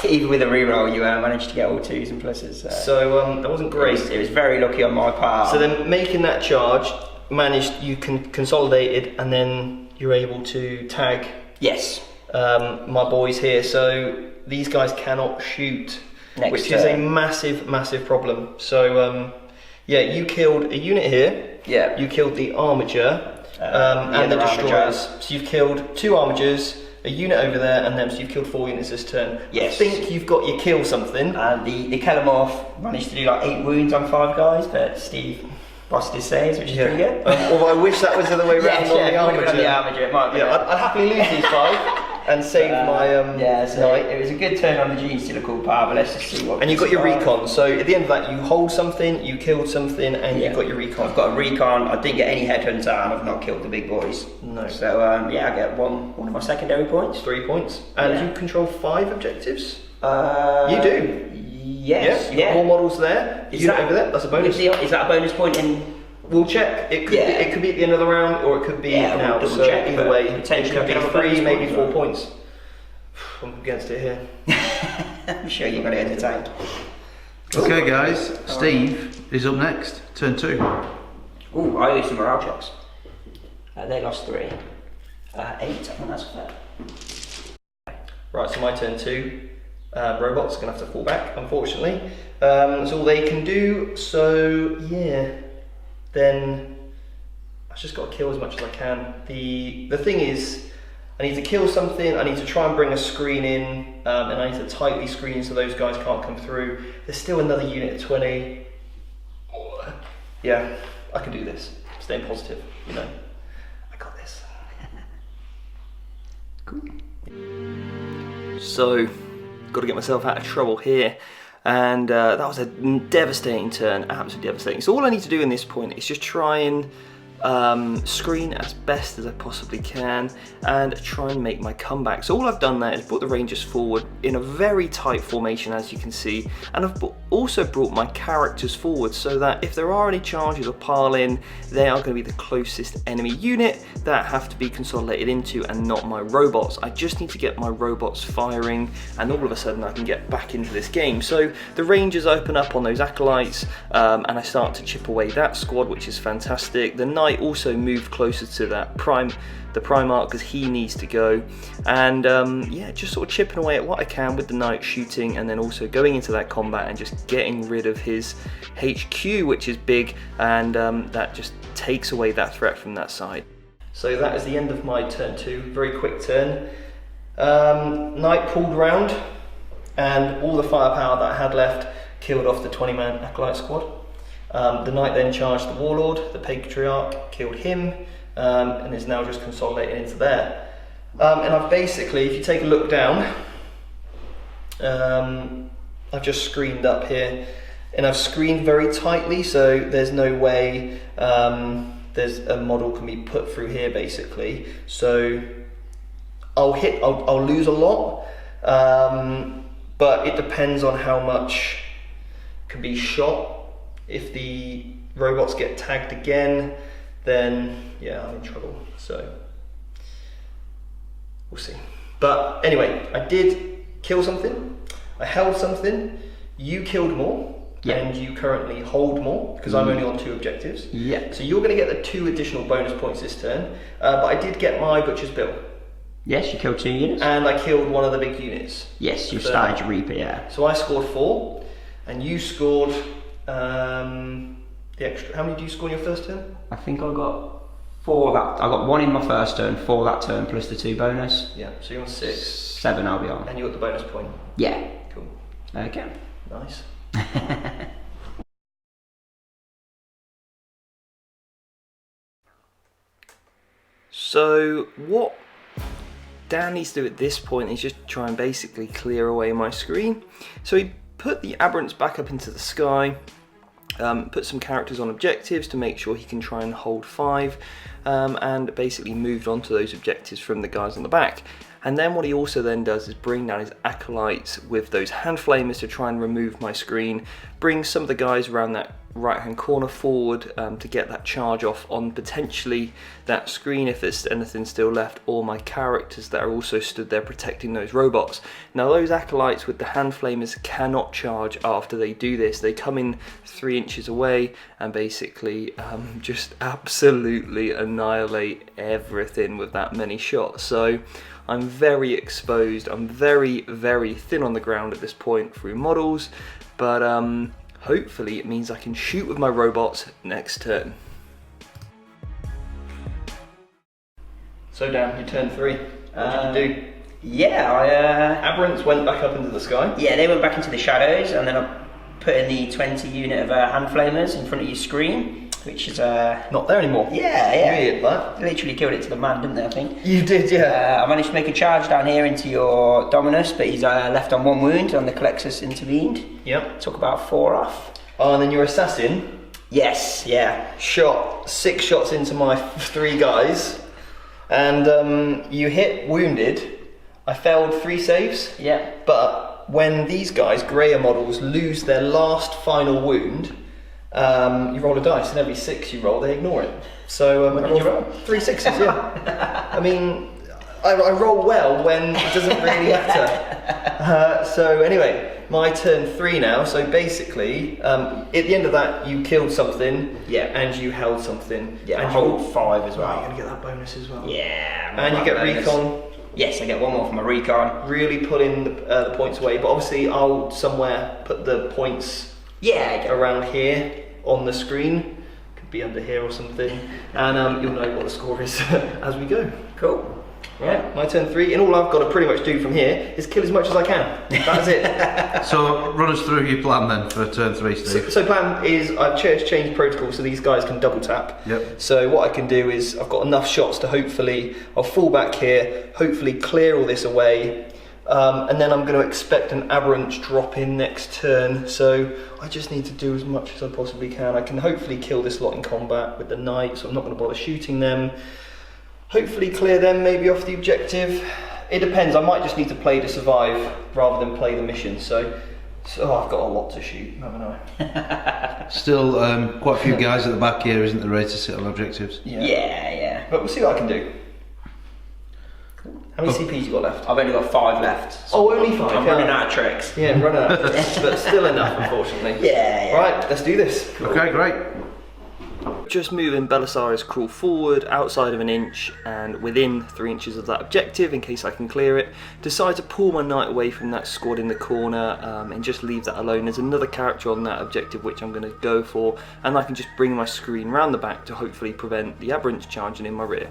Even with a reroll, you managed to get all 2s and pluses. So that wasn't great. It was very lucky on my part. So then making that charge, you can consolidated, and then you're able to tag. Yes. My boys here. So these guys cannot shoot, which is a massive, massive problem. So yeah, you killed a unit here. Yeah. You killed the armiger. And the destroyers. So you've killed 2 armigers, a unit over there, and then so you've killed 4 units this turn. Yes. I think you've got your kill something. And the Kelemorph managed to do like 8 wounds on 5 guys, but Steve bossed his saves, which is pretty good. Although I wish that was the other way around on the armiger. On the armiger, it might be. Yeah, I'd happily lose these 5. and save my yeah, so knight. it was a good turn on the Genestealer called power, but let's just see what. And you got your recon. So at the end of that, you hold something, you killed something, and Yeah. you got your recon. I've got a recon. I didn't get any headhunter, and I've not killed the big boys. No. So yeah, I get one of my secondary points. 3 points. And Yeah. you control 5 objectives. You do. Yes. You've got more models there. Is Unit that- over there. That's a bonus. Is that a bonus point in? We'll check. It could, Yeah. it could be at the end of the round, or it could be Yeah, now. we'll double So check, either but way, it potentially could be I could have a 3, bonus maybe point as 4 well. points. I'm against it here. I'm sure you got it in the tank. Okay, guys, Steve is up next, turn 2. Ooh, I lose some morale checks. They lost 3. 8, I think that's fair. Right, so my turn 2. Robots are going to have to fall back, unfortunately. That's all they can do. So yeah, then I've just got to kill as much as I can. The thing is, I need to kill something. I need to try and bring a screen in, and I need to tightly screen so those guys can't come through. There's still another unit at 20. Yeah, I can do this. Staying positive, you know. I got this. Cool. So, got to get myself out of trouble here, and that was a devastating turn, absolutely devastating. So all I need to do in this point is just try and screen as best as I possibly can and try and make my comeback. So all I've done there is brought the Rangers forward in a very tight formation, as you can see, and I've also brought my characters forward so that if there are any charges or pile in, they are going to be the closest enemy unit that have to be consolidated into, and not my robots. I just need to get my robots firing, and all of a sudden I can get back into this game. So the Rangers open up on those acolytes, and I start to chip away that squad, which is fantastic. The Knight also moved closer to that the Primarch, because he needs to go, and yeah, just sort of chipping away at what I can with the Knight, shooting, and then also going into that combat and just getting rid of his HQ, which is big, and that just takes away that threat from that side. So that is the end of my turn 2, very quick turn. Knight pulled round, and all the firepower that I had left killed off the 20-man acolyte squad. The Knight then charged the Warlord, the Patriarch, killed him, and is now just consolidating into there. And I've basically, if you take a look down, I've just screened up here, and I've screened very tightly, so there's no way there's a model can be put through here basically. So I'll lose a lot, but it depends on how much can be shot. If the robots get tagged again, then yeah, I'm in trouble. So we'll see. But anyway, I did kill something. I held something. You killed more, Yeah. and you currently hold more because I'm only on 2 objectives. Yeah. So you're going to get the 2 additional bonus points this turn. But I did get my Butcher's Bill, Yes, you killed 2 units. and I killed one of the big units. Yes, you So- started your Reaper, yeah. So I scored 4, and you scored the extra. How many do you score in your first turn? I think I got 4 that. I got 1 in my first turn, 4 that turn, plus the 2 bonus. Yeah, so you're on 6, 7 I'll be on. and you got the bonus point. Yeah. Cool, Okay. nice. So what Dan needs to do at this point is just try and basically clear away my screen. So he put the aberrants back up into the sky, put some characters on objectives to make sure he can try and hold 5, and basically moved on to those objectives from the guys on the back. And then what he also then does is bring down his acolytes with those hand flamers to try and remove my screen, bring some of the guys around that right hand corner forward to get that charge off on potentially that screen if there's anything still left, or my characters that are also stood there protecting those robots. Now those acolytes with the hand flamers cannot charge after they do this. They come in 3 inches away and basically just absolutely annihilate everything with that many shots. So I'm very exposed. I'm very, very thin on the ground at this point through models, but hopefully it means I can shoot with my robots next turn. So Dan, you turn 3. What did you do? Yeah, Aberrants went back up into the sky. yeah, they went back into the shadows, and then I put in the 20 unit of hand flamers in front of your screen. which is Not there anymore. yeah. Weird, that. Literally killed it to the man, didn't they? I think. You did, yeah. I managed to make a charge down here into your Dominus, but he's left on 1 wound, and the Colexus intervened. Yep. Took about 4 off. Oh, and then your assassin Yes, yeah. shot 6 shots into my 3 guys, and you hit wounded. I failed 3 saves. Yeah. But when these guys, Greyer models, lose their last final wound, you roll a dice, and every 6 you roll, they ignore it. So What I did you roll? 3 6s, yeah. I mean, I roll well when it doesn't really matter. So anyway, my turn 3 now. So basically, at the end of that, you killed something, Yeah. and you held something, Yeah, and I hold 5 as You're well. gonna get that bonus as well. Yeah. And you get bonus. recon. Yes, I get 1 more from my recon. Really pulling the points away, but obviously I'll somewhere put the points Yeah, I get around here on the screen. Could be under here or something, and you'll know what the score is as we go. Cool. Right, my turn 3, and all I've got to pretty much do from here is kill as much as I can. That's it. So run us through your plan then for turn 3, Steve. So plan is I've changed protocol so these guys can double tap. Yep. So what I can do is I've got enough shots to hopefully, I'll fall back here, hopefully clear all this away, and then I'm going to expect an aberrant drop in next turn. So I just need to do as much as I possibly can. I can hopefully kill this lot in combat with the knight, so I'm not going to bother shooting them. Hopefully clear them maybe off the objective. It depends, I might just need to play to survive rather than play the mission. So I've got a lot to shoot, haven't I? Still quite a few guys at the back here, isn't there, ready to sit on objectives? Yeah. But we'll see what I can do. How many CPs you got left? I've only got 5 left. Oh, only 5. I'm running out of tricks. Yeah, run out. But still enough, unfortunately. Yeah. Right, let's do this. Okay, great. Just moving Belisarius crawl forward outside of an inch and within 3 inches of that objective in case I can clear it. Decide to pull my knight away from that squad in the corner and just leave that alone. There's another character on that objective which I'm going to go for, and I can just bring my screen round the back to hopefully prevent the aberrants charging in my rear.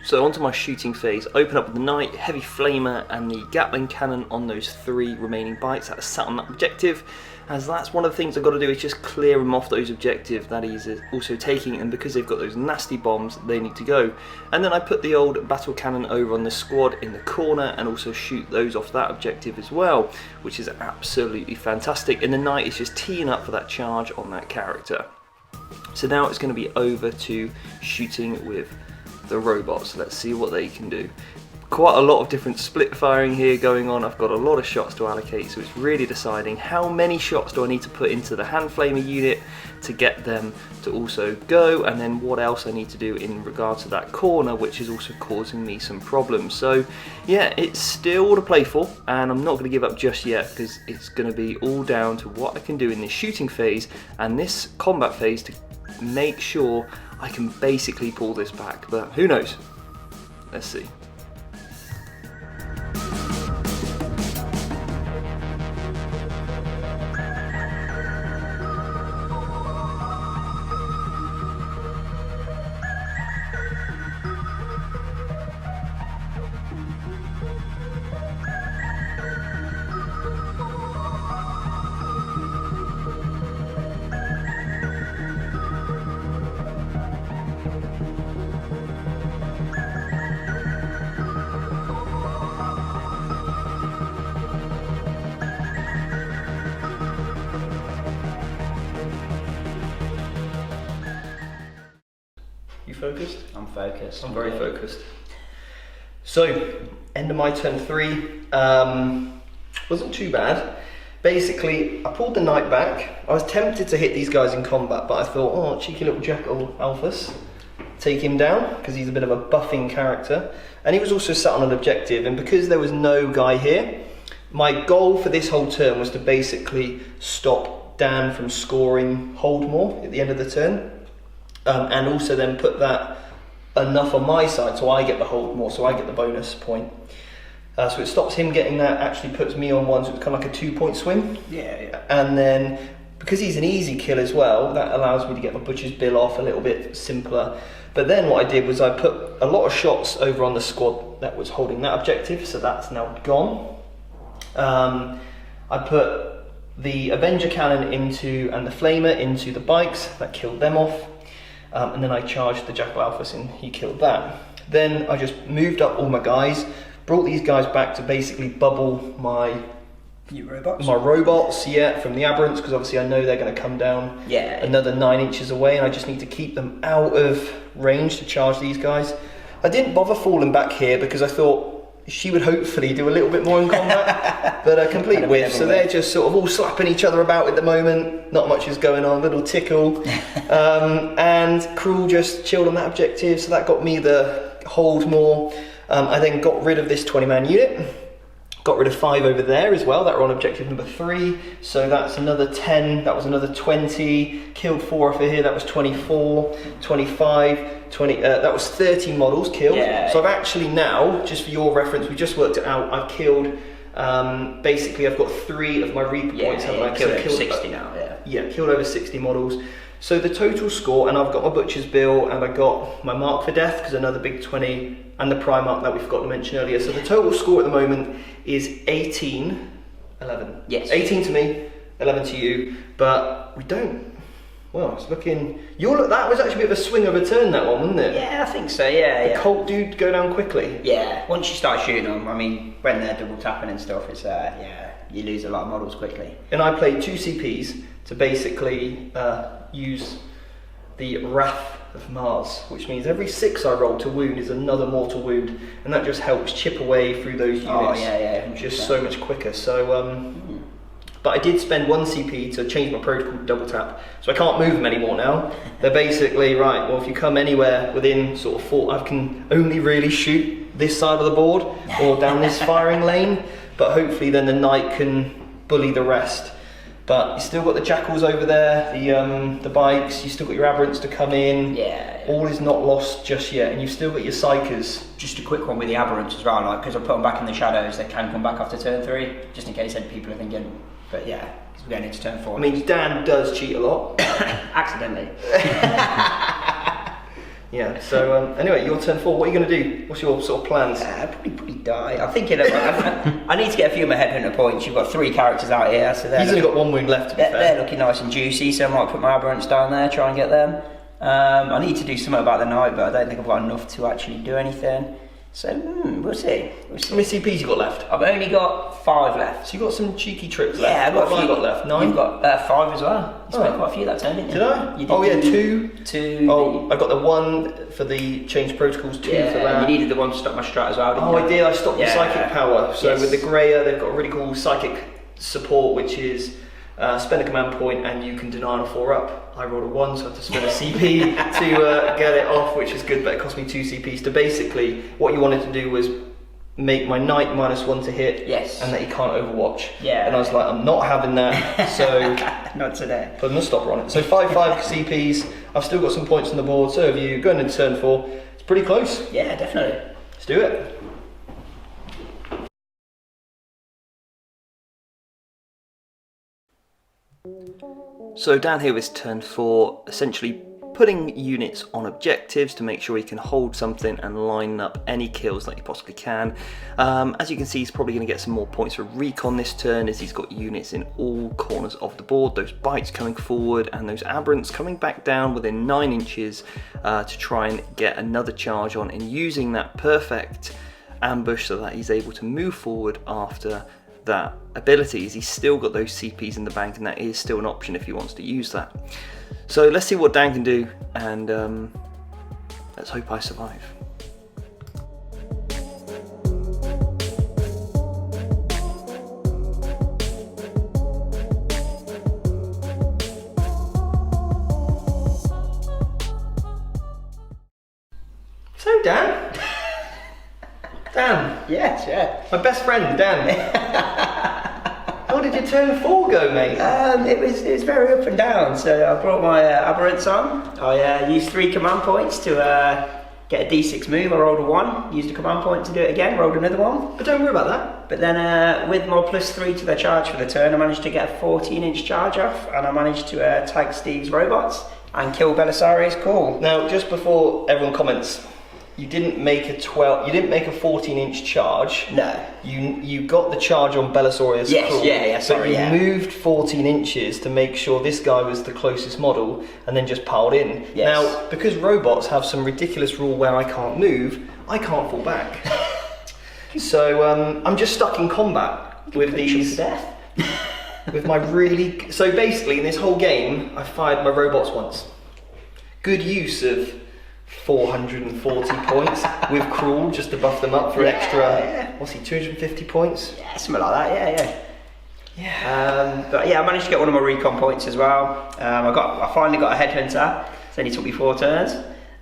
So onto my shooting phase, open up with the knight, heavy flamer and the Gatling cannon on those 3 remaining bites that are sat on that objective, as that's one of the things I've got to do is just clear them off those objectives that he's also taking, and because they've got those nasty bombs they need to go. And then I put the old battle cannon over on the squad in the corner and also shoot those off that objective as well, which is absolutely fantastic, and the knight is just teeing up for that charge on that character. So now it's going to be over to shooting with the robots. Let's see what they can do. Quite a lot of different split firing here going on. I've got a lot of shots to allocate, so it's really deciding how many shots do I need to put into the hand flamer unit to get them to also go, and then what else I need to do in regards to that corner, which is also causing me some problems. So yeah, it's still to play for, and I'm not going to give up just yet because it's going to be all down to what I can do in this shooting phase and this combat phase to make sure I can basically pull this back, but who knows? Let's see. You focused? I'm focused. I'm very focused. So, end of my turn 3. Wasn't too bad. Basically, I pulled the knight back. I was tempted to hit these guys in combat, but I thought, oh, cheeky little jackal Alphas. Take him down, because he's a bit of a buffing character. And he was also sat on an objective, and because there was no guy here, my goal for this whole turn was to basically stop Dan from scoring hold more at the end of the turn. And also then put that enough on my side so I get the hold more, so I get the bonus point. So it stops him getting that, actually puts me on 1, so it's kind of like a 2-point swing. Yeah. And then, because he's an easy kill as well, that allows me to get my butcher's bill off a little bit simpler. But then what I did was I put a lot of shots over on the squad that was holding that objective, so that's now gone. I put the Avenger cannon into and the Flamer into the bikes. That killed them off. And then I charged the Jackal Alphas and he killed that. Then I just moved up all my guys, brought these guys back to basically bubble my robots, yeah, from the aberrants, because obviously I know they're going to come down another 9 inches away, and I just need to keep them out of range to charge these guys. I didn't bother falling back here because I thought she would hopefully do a little bit more in combat, but a complete whiff. So they're just sort of all slapping each other about at the moment. Not much is going on, little tickle. And Cruel just chilled on that objective, so that got me the hold more. I then got rid of this 20-man unit. Got rid of 5 over there as well, that were on objective number 3. So that's another 10, that was another 20. Killed 4 off of here, that was 24, 25, 20, that was 30 models killed. Yeah. So I've actually now, just for your reference, we just worked it out, I've killed, basically I've got 3 of my Reaper points, haven't I? Killed over 60 now, Yeah, killed over 60 models. So the total score, and I've got my Butcher's Bill, and I got my Mark for Death, because another big 20, and the Primarch that we forgot to mention earlier. So the total score at the moment is 18, 11. Yes. 18 to me, 11 to you, but we don't. Well, it's looking. That was actually a bit of a swing of a turn, that one, wasn't it? Yeah, I think so. Yeah, The Colt dude go down quickly. Yeah, once you start shooting them, I mean, when they're double tapping and stuff, it's you lose a lot of models quickly. And I played 2 CPs to basically use the Wrath of Mars, which means every 6 I roll to wound is another mortal wound, and that just helps chip away through those units. Oh yeah, just so much quicker. So, but I did spend 1 CP to change my protocol to double tap, so I can't move them anymore now. They're basically right. Well, if you come anywhere within sort of 4, I can only really shoot this side of the board or down this firing lane. But hopefully, then the Knight can bully the rest. But you still got the Jackals over there, the bikes, you still got your Aberrants to come in. Yeah. All is not lost just yet, and you've still got your Psychers. Just a quick one with the Aberrants as well, like, because I put them back in the shadows, they can come back after turn 3, just in case any people are thinking, but yeah, because we're going into turn 4. I mean, Dan does cheat a lot. Accidentally. Yeah, so anyway, your turn 4, what are you going to do? What's your sort of plans? I'd probably die. I'm thinking I need to get a few of my headhunter points. You've got 3 characters out here, so He's only got 1 wound left, to be fair. They're looking nice and juicy, so I might put my Aberrants down there, try and get them. I need to do something about the Knight, but I don't think I've got enough to actually do anything. So, we'll see. How many CPs you got left? I've only got 5 left. So you got some cheeky tricks Yeah, left. I've got What a have few. I got left? 9? You've got 5 as well. You spent Oh. quite a few that turn, didn't you? Did I? You Oh yeah, did 2. Oh, I got the 1 for the change protocols, 2 for Yeah, that. you needed the one to stop my strat as well, didn't Oh, you? I did. I stopped the psychic power. So Yes. with the Greyer, they've got a really cool psychic support, which is spend a command point and you can deny on a 4-up. I rolled a 1, so I had to spend a CP to get it off, which is good, but it cost me 2 CPs. To basically, what you wanted to do was make my Knight -1 to hit, Yes. and that he can't overwatch. Yeah. And I was like, I'm not having that, so Not today. put a stopper on it. So 5 CPs. I've still got some points on the board. So have you. Going into turn 4, it's pretty close. Yeah, definitely. Let's do it. So down here is turn 4, essentially putting units on objectives to make sure he can hold something and line up any kills that he possibly can. As you can see, he's probably going to get some more points for recon this turn, as he's got units in all corners of the board, those bites coming forward and those aberrants coming back down within 9 inches to try and get another charge on, and using that perfect ambush so that he's able to move forward after that ability. He's still got those CPs in the bank, and that is still an option if he wants to use that. So let's see what Dan can do, and let's hope I survive. So Dan? Dan? Yes, yeah. My best friend, Dan. How did your turn 4 go, mate? It was very up and down. So I brought my aberrants on. I used 3 command points to get a d6 move. I rolled a 1, used a command point to do it again, rolled another 1. But don't worry about that. But then with my +3 to the charge for the turn, I managed to get a 14-inch charge off, and I managed to tag Steve's robots and kill Belisarius Call. Now, just before everyone comments, you didn't make a 12. You didn't make a 14-inch charge. No. You got the charge on Belisarius. Yes, Crawl, yeah, so sorry, you yeah. moved 14 inches to make sure this guy was the closest model, and then just piled in. Yes. Now, because robots have some ridiculous rule where I can't move, I can't fall back. So I'm just stuck in combat with these. Death. With my really. So basically, in this whole game, I fired my robots once. Good use of 440 points with Crawl just to buff them up for an extra. Yeah. What's he? 250 points. Yeah, something like that. Yeah. But yeah, I managed to get one of my recon points as well. I finally got a headhunter. It only took me 4 turns.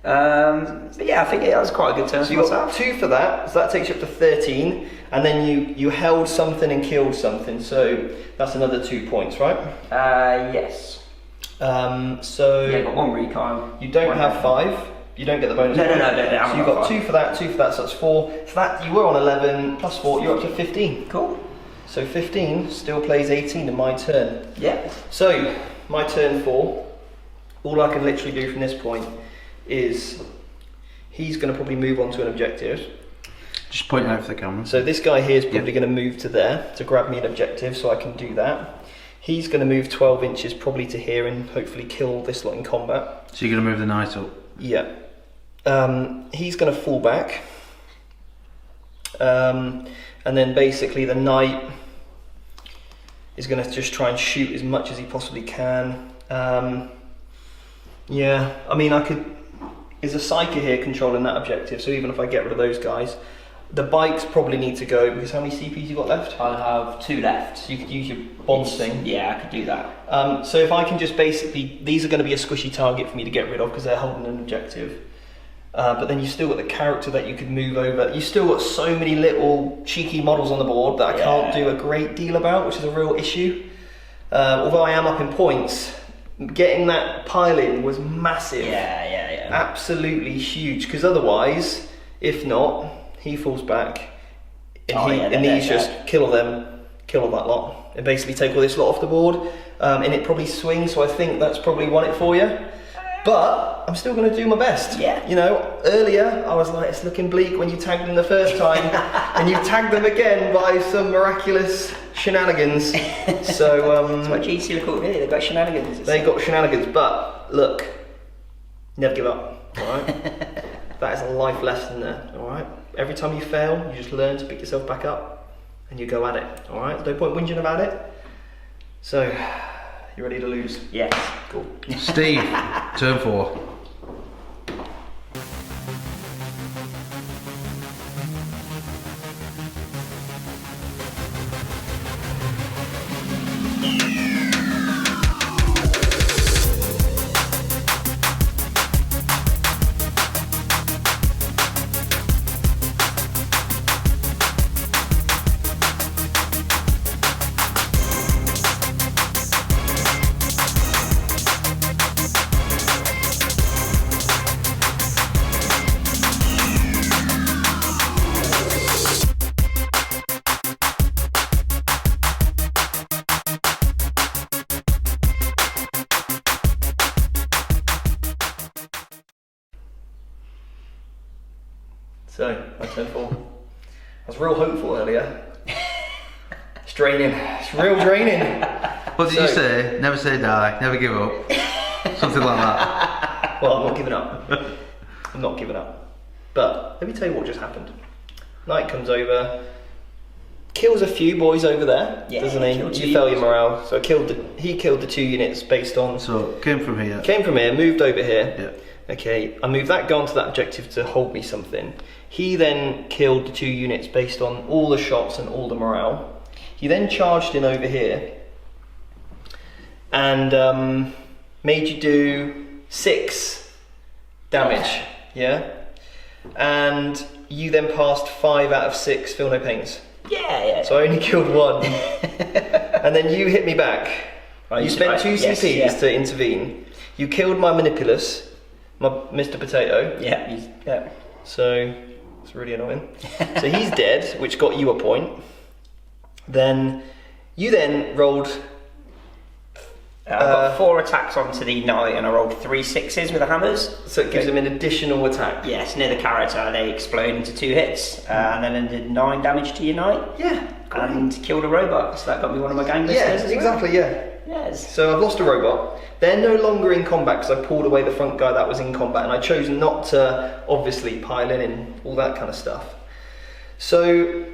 But yeah, I think that was quite a good turn So for you myself. got 2 for that. So that takes you up to 13, and then you held something and killed something. So that's another 2 points, right? Yes. So Yeah, I got 1 recon. you don't have 5. You don't get the bonus. No, point. I So you got 2 for that, 2 for that, so that's 4. For that, you were on 11 plus 4. You're up to 15. Cool. So 15 still plays 18 in my turn. Yeah. So my turn 4. All I can literally do from this point is he's going to probably move on to an objective. Just point out for the camera. So this guy here is probably going to move to there to grab me an objective, so I can do that. He's going to move 12 inches probably to here and hopefully kill this lot in combat. So you're going to move the knight up. Yeah. He's going to fall back. And then basically the knight is going to just try and shoot as much as he possibly can. Yeah, I mean, I could. Is a Psyker here controlling that objective? So even if I get rid of those guys, the bikes probably need to go because how many CPs you got left? I have 2 left. So you could use your bond thing. Yeah, I could do that. So if I can just basically, these are going to be a squishy target for me to get rid of because they're holding an objective. But then you've still got the character that you could move over. You've still got so many little cheeky models on the board that I can't do a great deal about, which is a real issue. Although I am up in points, getting that pile in was massive. Yeah. Absolutely huge, because otherwise, if not, he falls back and these just kill all that lot, and basically take all this lot off the board, and it probably swings, so I think that's probably won it for you. But I'm still going to do my best. Yeah. You know, earlier I was like, it's looking bleak when you tagged them the first time, and you tagged them again by some miraculous shenanigans. So That's what Genestealer called it. They've got shenanigans. they got shenanigans, but look, never give up. All right. That is a life lesson there. All right. Every time you fail, you just learn to pick yourself back up, and you go at it. All right. There's no point whinging about it. So, you ready to lose? Yes. Cool. Steve, turn 4. So, I turned 4. I was real hopeful earlier. It's draining. It's real draining. What did you say? Never say die, never give up. Something like that. Well, I'm not giving up. I'm not giving up. But let me tell you what just happened. Knight comes over, kills a few boys over there, doesn't he? You fell your morale. So he killed the 2 units based on. So, came from here. Came from here, moved over here. Yeah. Okay, I moved that gun to that objective to hold me something. He then killed the 2 units based on all the shots and all the morale. He then charged in over here and made you do 6 damage. Yeah, and you then passed 5 out of 6. Feel no pains. Yeah. So I only killed 1, and then you hit me back. You spent 2 CPs to intervene. You killed my Manipulus, my Mr. Potato. Yeah. So it's really annoying. So he's dead, which got you a point. Then you rolled I got 4 attacks onto the knight and I rolled 3 6s with the hammers. So it gives them an additional attack. Yes, near the character, they explode into 2 hits, and then did 9 damage to your knight. Yeah, great. And killed a robot, so that got me one of my gangbusters. Yeah, as well. exactly, yeah. Yes. So I've lost a robot. They're no longer in combat because I pulled away the front guy that was in combat, and I chose not to obviously pile in and all that kind of stuff. So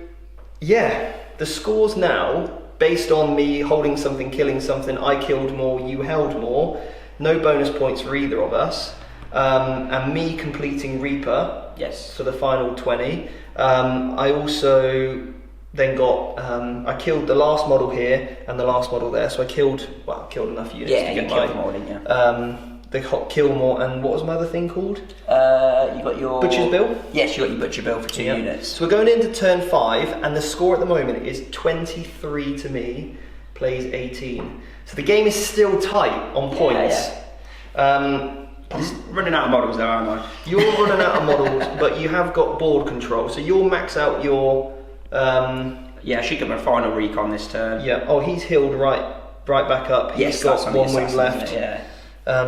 yeah, the scores now, based on me holding something, killing something, I killed more, you held more, no bonus points for either of us, and me completing Reaper Yes. for the final 20. I also then got, I killed the last model here and the last model there, so I killed enough units Yeah, to you get killed my more, didn't you? the kill more, and what was my other thing called? You got your... Butcher's Bill? Yes, you got your Butcher Bill for 2 Yeah. units. So we're going into turn 5, and the score at the moment is 23 to me, plays 18. So the game is still tight on points. I'm running out of models though, aren't I? You're running out of models, but you have got board control, so you'll max out your... Yeah, I should get my final recon this turn. yeah, oh, he's healed right back up. He's Yes, that's got on the 1 wound assassin, left. isn't it? Yeah.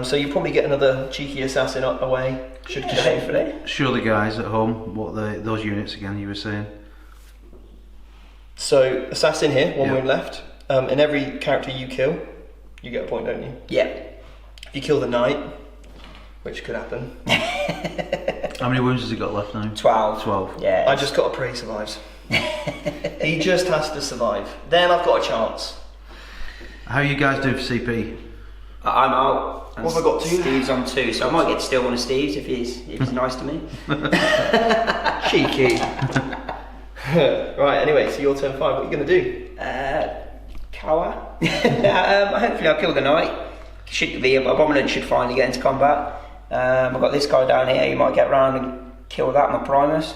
So you probably get another cheeky assassin away. Should Yeah, hopefully. Show the guys at home what those units again you were saying. So assassin here, 1 Yeah. wound left. And every character you kill, you get a point, don't you? Yeah. If you kill the knight, which could happen, How many wounds has he got left now? 12. 12. Yeah. I just got to pray he survives. He just has to survive. Then I've got a chance. How are you guys doing for CP? I'm out. And What have I got to? Steve's on 2, so I might get to steal one of Steve's if he's nice to me. Cheeky. Right, anyway, so your turn 5, what are you going to do? Cower. Hopefully I'll kill the knight. The abominant should finally get into combat. I've got this guy down here, you might get round and kill that, my Primus.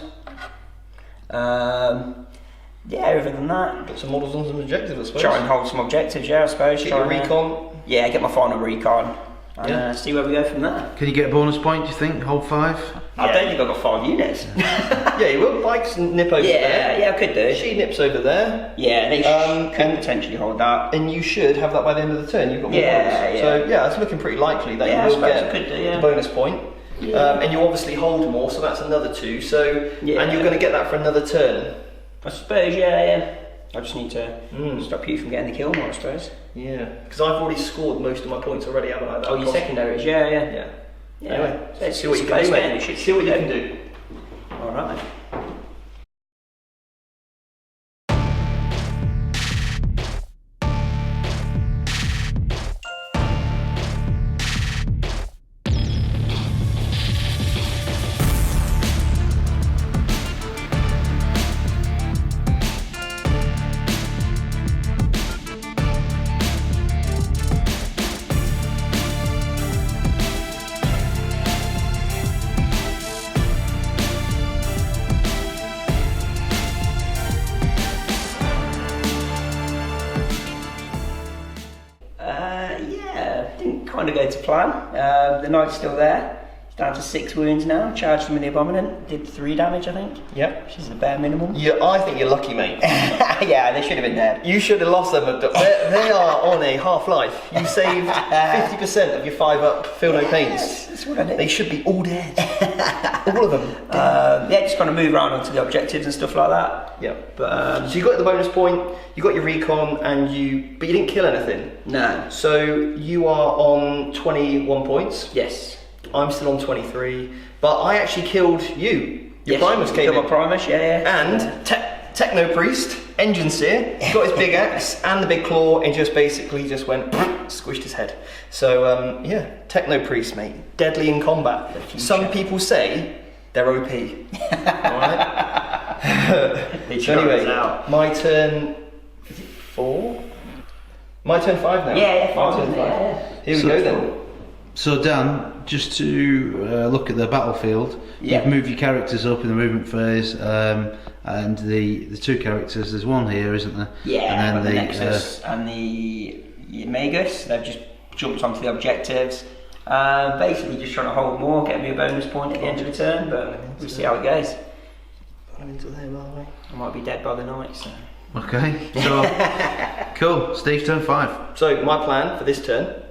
Yeah, other than that, Got some models on some objectives, I suppose. try and hold some objectives, yeah, I suppose. Get Try your and, recon. Yeah, get my final recon. And Yeah. see where we go from there. Can you get a bonus point, do you think? Hold 5? I don't think I've got 5 units. Yeah, you will. Bikes nip over Yeah, there. yeah, I could do. She nips over there. Yeah, they could and- potentially hold that. And you should have that by the end of the turn. You've got more Yeah, models. yeah. So yeah, it's looking pretty likely that Yeah, I you will suppose get I could do, yeah. the bonus point. Yeah. And you obviously hold more, so that's another 2. So Yeah. and you're going to get that for another turn. I suppose, yeah. I just need to stop you from getting the kill more, I suppose. Yeah, because I've already scored most of my points already, haven't I? That Oh, your cost- secondaries, yeah. Yeah. Yeah. Anyway, Let's see what you it's can do, close game, mate. we should See what you do. can do. Alright. Kind of go to plan. The knight's still there. He's down to 6 wounds now. Charged him with the abominant. Did 3 damage, I think. Yep. Which is the bare minimum. Yeah, I think you're lucky, mate. Yeah, they should have been there. You should have lost them. They are on a half-life. You saved 50% of your 5-up, feel no pains. Yes, that's what I did. They should be all dead. All of them. Yeah, just kind of move around onto the objectives and stuff like that. Yeah. But So you got the bonus point, you got your recon, but you didn't kill anything. no. So you are on 21 points. Yes. I'm still on 23. But I actually killed you. Your Yes, Primus you came killed in. my Primus, yeah. And Techno Priest, Engine Seer, got his big axe and the big claw and just basically just went squished his head. So yeah, Techno Priest, mate, deadly in combat. Some people say they're OP. Alright? They So tried us anyway, out. my turn 4? My turn 5 now. Yeah, My 5. turn 5. Yeah. Here we So- go then. So Dan, just to look at the battlefield, Yeah. you've moved your characters up in the movement phase, and the 2 characters, there's one here, isn't there? Yeah, and the then Nexus and the Magus, they've just jumped onto the objectives. Basically just trying to hold more, get me a bonus point at the end of the turn, but we'll see how it goes. Put him into there, by the way. I might be dead by the night, so... Okay, so cool. Stage turn 5. So my plan for this turn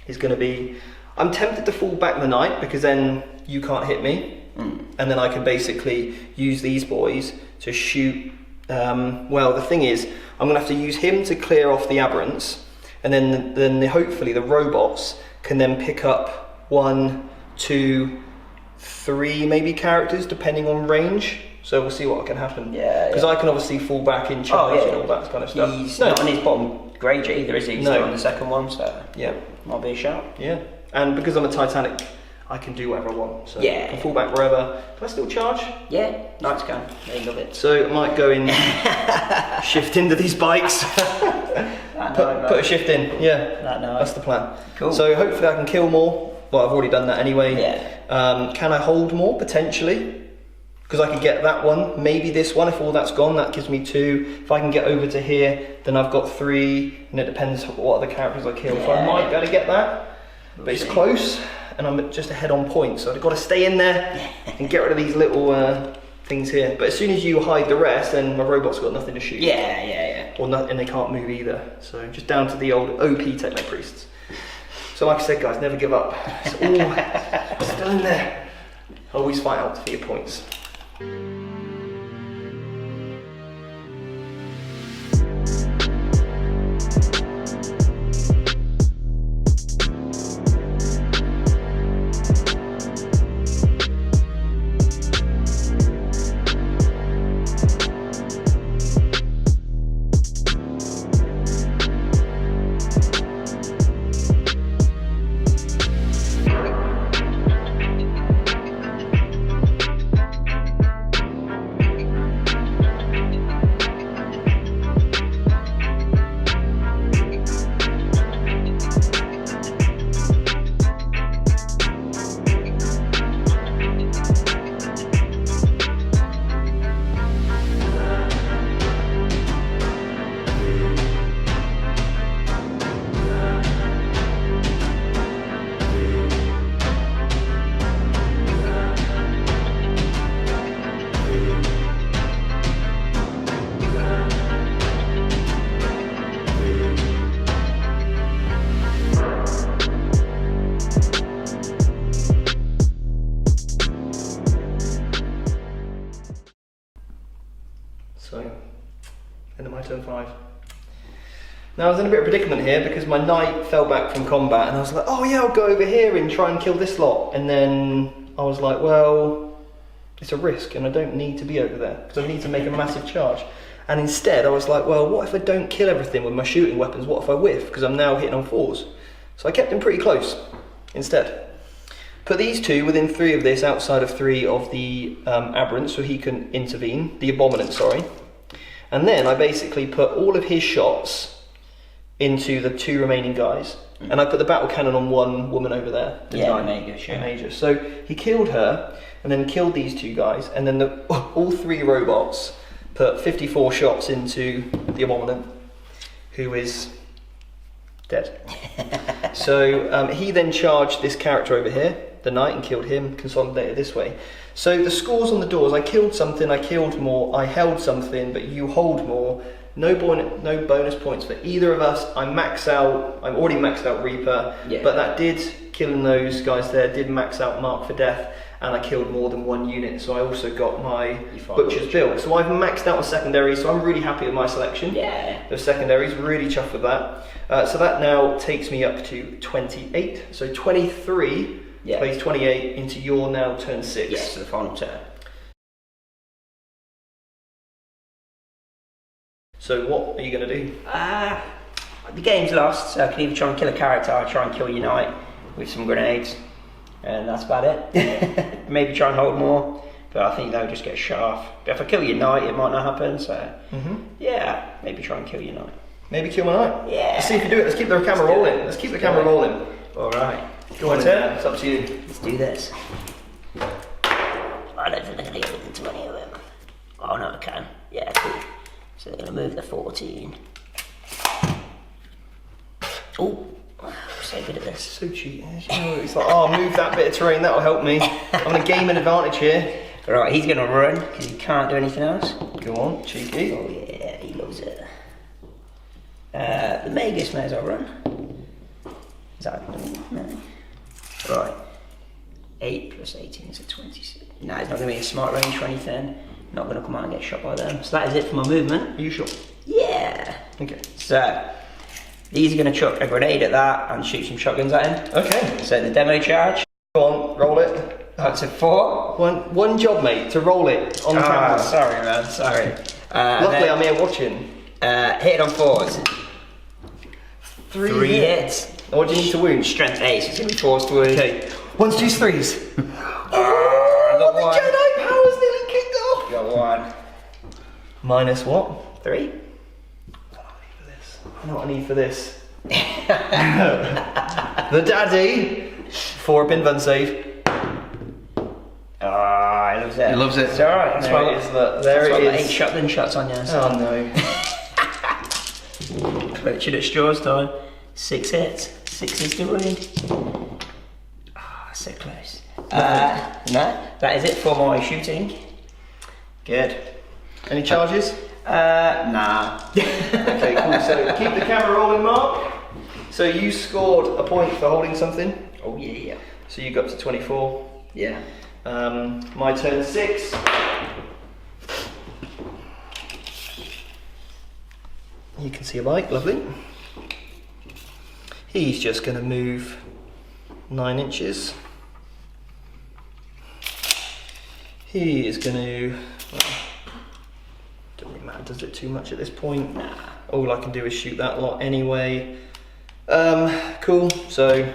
is going to be, I'm tempted to fall back the knight because then you can't hit me, and then I can basically use these boys to shoot. Well, the thing is, I'm going to have to use him to clear off the aberrants, and then hopefully the robots can then pick up 1, 2, 3 maybe characters depending on range. So we'll see what can happen. Yeah. Because I can obviously fall back in charge and all that kind of stuff. He's not on his bottom grade either, is he? He's still on the second one, so yeah, might be a shout. Yeah. And because I'm a Titanic, I can do whatever I want. So Yeah. I can fall back wherever. Can I still charge? Yeah, Knights can. They love it. So I might go in, shift into these bikes. Put a shift in. Yeah. That's the plan. Cool. So hopefully I can kill more. Well, I've already done that anyway. Yeah. Can I hold more potentially? Because I could get that one, maybe this one. If all that's gone, that gives me 2. If I can get over to here, then I've got 3. And it depends what other characters I kill. So I might be able to get that. But it's close, and I'm just ahead on point. So I've got to stay in there and get rid of these little things here. But as soon as you hide the rest, then my robot's got nothing to shoot. Yeah. Or not, and they can't move either. So just down to the old OP Techno Priests. So like I said, guys, never give up. It's all still in there. Always fight out for your points. So, end of my turn 5. Now I was in a bit of a predicament here because my knight fell back from combat and I was like, oh yeah, I'll go over here and try and kill this lot. And then I was like, well, it's a risk and I don't need to be over there because I need to make a massive charge. And instead I was like, well, what if I don't kill everything with my shooting weapons? What if I whiff? Because I'm now hitting on 4s. So I kept him pretty close instead. Put these 2 within 3 of this, outside of 3 of the aberrants, so he can intervene, the abominant, sorry. And then I basically put all of his shots into the 2 remaining guys. And I put the battle cannon on 1 woman over there. Major. So he killed her, and then killed these 2 guys, and then all 3 robots put 54 shots into the abominant, who is dead. So he then charged this character over here, the knight, and killed him, consolidated this way. So the scores on the doors, I killed something, I killed more, I held something, but you hold more. No bonus points for either of us. I'm already maxed out Reaper, but that did, killing those guys there, did max out Mark for Death, and I killed more than 1 unit, so I also got my Butcher's Bill. So I've maxed out on secondaries, so I'm really happy with my selection. Yeah. The secondaries, really chuffed with that. So that now takes me up to 28. So 23 plays 28 into your now turn 6. Yes, to the final turn. So what are you going to do? The game's lost, so I can either try and kill a character or try and kill your knight with some grenades. And that's about it. Maybe try and hold more, but I think they'll just get shot off. But if I kill your knight, it might not happen, so yeah, maybe try and kill your knight. Maybe kill my knight? Yeah. Let's see if you do it. Let's keep the camera rolling. Let's keep the camera rolling. Alright. Go on, Ted. It's up to you. Let's do this. I don't think they're going to get into any of them. Oh no, I can. Yeah, cool. So they're going to move the 14. Oh, so good at this. So cheating. You know, it's like, oh, move that bit of terrain, that'll help me. I'm going to gain an advantage here. Right, he's going to run because he can't do anything else. Go on, cheeky. Oh yeah, he loves is it? The Magus may as well run. Is that no? Right. 8 plus 18 is a 26. No, it's not going to be a smart range or anything. Not going to come out and get shot by them. So that is it for my movement. Are you sure? Yeah. Okay. So these are going to chuck a grenade at that and shoot some shotguns at him. Okay. So the demo charge. Go on, roll it. That's a 4. One job, mate, to roll it on the camera. Sorry, man. Sorry. Luckily, I'm here watching. Hit it on 4s. 3 hits. What do you need to wound? Strength 8. So it's going to be 4s to wound. Okay. 1s, 2s, 3s. I got The 1. Jedi powers nearly kicked off. Got 1. Minus what? 3. I know what I need for this. The daddy for a bin bun save. He loves it. He loves it. It's alright. That's why There it is. There it is. 8 shotgun shots on you. So. Oh no. Richard at Straws time. 6 hits. 6 is the wound. So close. No, that is it for my shooting. Good. Any charges? Nah. Okay, cool. So keep the camera rolling, Mark. So you scored a point for holding something. Oh yeah. So you got up to 24. Yeah. My turn 6. You can see a bike, lovely. He's just going to move 9 inches. He is going to. Well, doesn't really matter, does it too much at this point? Nah. All I can do is shoot that lot anyway. Cool. So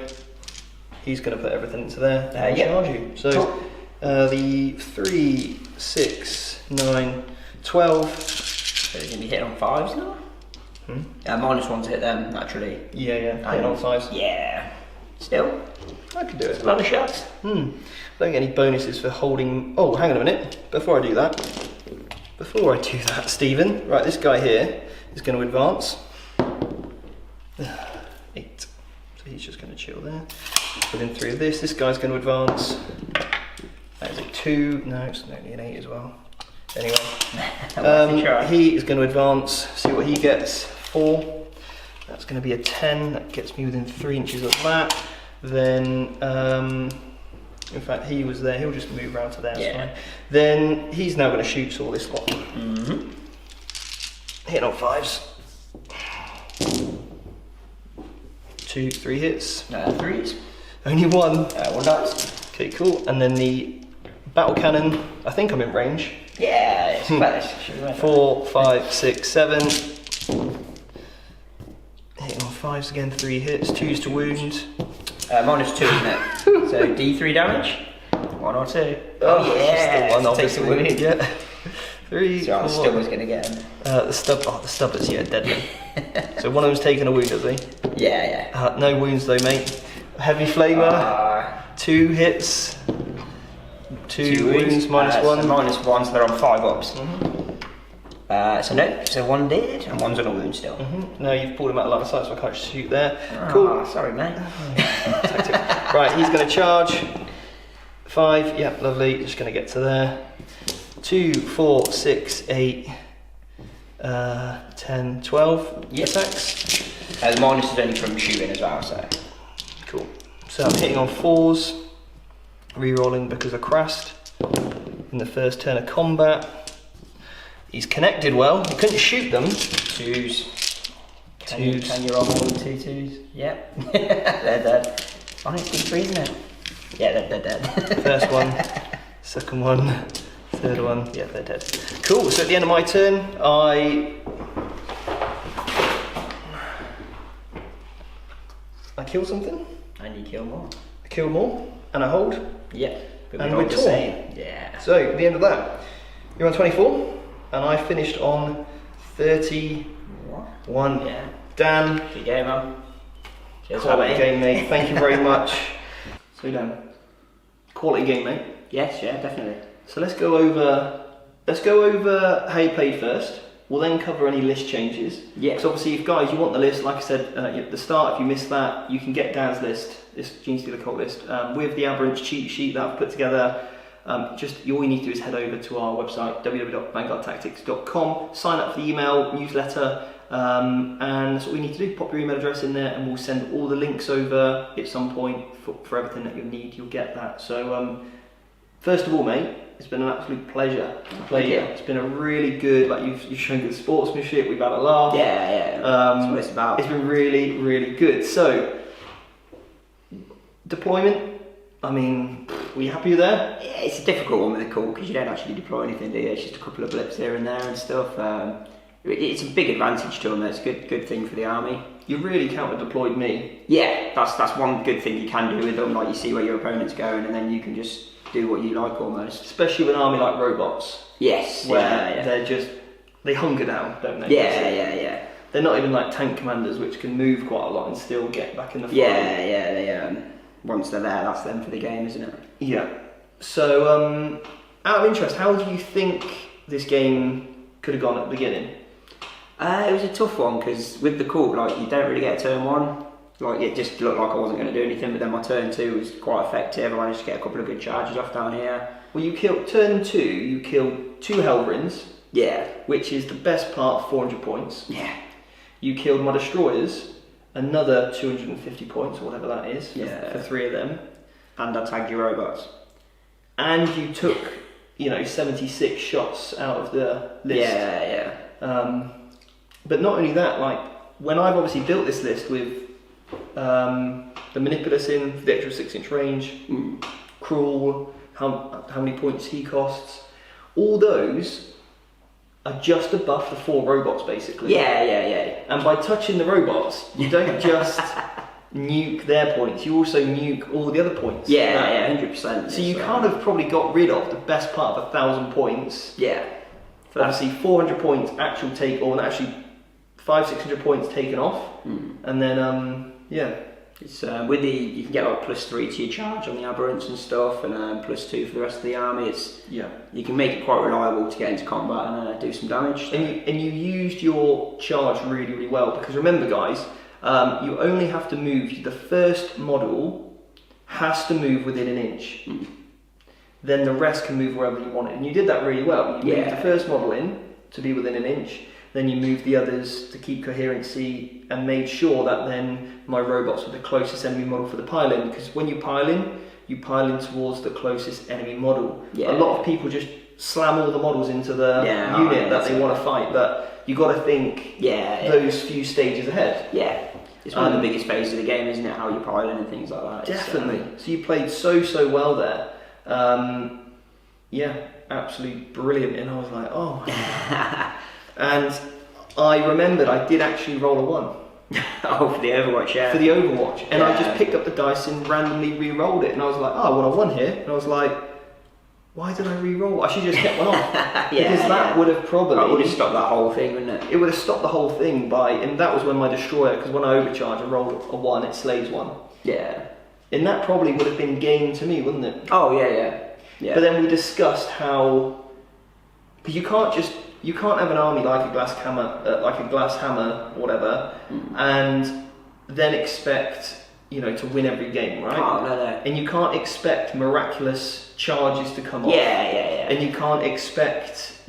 he's going to put everything into there and Yeah. charge you. So Cool. the 3, 6, 9, 12. So you're going to be hit on 5s now? -1 to hit them, naturally. Yeah, hit on 5s. Yeah. Still, I can do it. a lot of shots. Don't get any bonuses for holding. Oh, hang on a minute. Before I do that, Stephen. Right, this guy here is going to advance. 8. So he's just going to chill there. Within 3 of this, this guy's going to advance. That is a 2. No, it's only an 8 as well. Anyway, he is going to advance. See what he gets. 4. That's going to be a 10. That gets me within 3 inches of that. Then, in fact, he was there. He'll just move around to there. Yeah. Fine. Then he's now going to shoot all this lot. Hitting on 5s. 2, 3 hits. 3s. Only 1. 1 dice. Okay, cool. And then the battle cannon. I think I'm in range. Yeah, it's better. 4, 5, 6, 7. Hitting on 5s again. 3 hits. 2s to wound. -2, isn't it? So D3 damage. 1 or 2. Oh, yeah. still 1, Takes obviously. the wound. Yeah. 3, So I 4. still was going to get him. The stubbers, yeah, deadly. So one of them's taken a wound, has he? Yeah. No wounds though, mate. Heavy flamer. 2 hits. 2 wounds, -1. So -1, so they're on 5 ups. So no, so 1 did, and 1's on a wound still. No, you've pulled him out of line of sight, so I can't shoot there. Cool. Sorry, mate. Right, he's going to charge. 5, yeah, lovely. Just going to get to there. 2, 4, 6, 8, 10, 12 attacks. The minus is only from shooting as well, so. Cool. So I'm hitting on 4s, re-rolling because of Crast in the first turn of combat. He's connected well. He couldn't shoot them. 2s. Can you roll more than 2 2s? Yep. They're dead. Oh, it's D3, isn't it? Yeah, they're dead. First one, second one, third one. Yeah, they're dead. Cool. So at the end of my turn, I kill something. And you kill more. I kill more, and I hold. Yeah. But And we're we're the torn. same. Yeah. So at the end of that, you're on 24, and I finished on 31. Yeah. Dan, Good game, man. Cheers, quality mate. game, mate. Thank you very much. So Dan, quality game, mate. Yes, yeah, definitely. So let's go over how you played first. We'll then cover any list changes. Yeah. Because obviously, if guys, you want the list, like I said at the start, if you missed that, you can get Dan's list, this Genestealer cult list, with the Aberrant cheat sheet that I've put together. Just all you need to do is head over to our website, www.vanguardtactics.com, sign up for the email newsletter, and that's what we need to do. Pop your email address in there and we'll send all the links over at some point for everything that you'll need. You'll get that. So first of all, mate, it's been an absolute pleasure to play you. It's been a really good, like you've shown good sportsmanship, we've had a laugh. Yeah. That's what it's about. It's been really, really good. So, deployment, I mean, were you happy with that? Yeah, it's a difficult one with the call because you don't actually deploy anything, do you? It's just a couple of blips here and there and stuff. It's a big advantage to them. It's a good thing for the army. You really counter-deployed me. Yeah, that's one good thing you can do with them. Like you see where your opponent's going, and then you can just do what you like almost. Especially with an army like robots. Yes. Where they hunker down, don't they? Yeah. They're not even like tank commanders, which can move quite a lot and still get back in the fight. Yeah. They, once they're there, that's them for the game, isn't it? Yeah. So, out of interest, how do you think this game could have gone at the beginning? It was a tough one because with the call, like you don't really get a turn one. Like it just looked like I wasn't going to do anything, but then my turn 2 was quite effective. I managed to get a couple of good charges off down here. Well, you killed turn 2. You killed 2 Helverins. Yeah. Which is the best part, 400 points. Yeah. You killed my destroyers, another 250 points or whatever that is. For 3 of them. And I tagged your robots. And you took, 76 shots out of the list. Yeah. But not only that, like when I've obviously built this list with the Manipulus in for the extra 6-inch range, Cruel, how many points he costs, all those are just above the 4 robots basically. Yeah. And by touching the robots, you don't just nuke their points, you also nuke all the other points. Yeah, 100%. So you kind of probably got rid of the best part of 1,000 points. Yeah. Obviously 400 points actual take, or actually 500-600 points taken off, and then it's with you can get like +3 to your charge on the aberrants and stuff, and +2 for the rest of the army. You can make it quite reliable to get into combat and do some damage. And you used your charge really, really well, because remember, guys, you only have to move, the first model has to move within an inch. Then the rest can move wherever you want it, and you did that really well. You moved the first model in to be within an inch. Then you moved the others to keep coherency and made sure that then my robots were the closest enemy model for the pile-in, because when you pile in towards the closest enemy model. A lot of people just slam all the models into the unit that they want to fight, but you got to think those few stages ahead. Yeah, it's one of the biggest phases of the game, isn't it? How you pile in and things like that. Definitely. So you played so well there. Absolutely brilliant. And I was like, oh my God. And I remembered I did actually roll a 1. For the Overwatch, For the Overwatch. And I just picked up the dice and randomly re-rolled it. And I was like, oh, I want a 1 here. And I was like, why did I re-roll? I should just get one off. Because that would have probably... That would have stopped that whole thing, wouldn't it? It would have stopped the whole thing and that was when my destroyer, because when I overcharge, I roll a 1, it slays 1. Yeah. And that probably would have been game to me, wouldn't it? Oh, yeah. But then we discussed how... Because you can't have an army like a glass hammer, or whatever, and then expect, to win every game, right? Oh, no. And you can't expect miraculous charges to come off. Yeah. And you can't expect,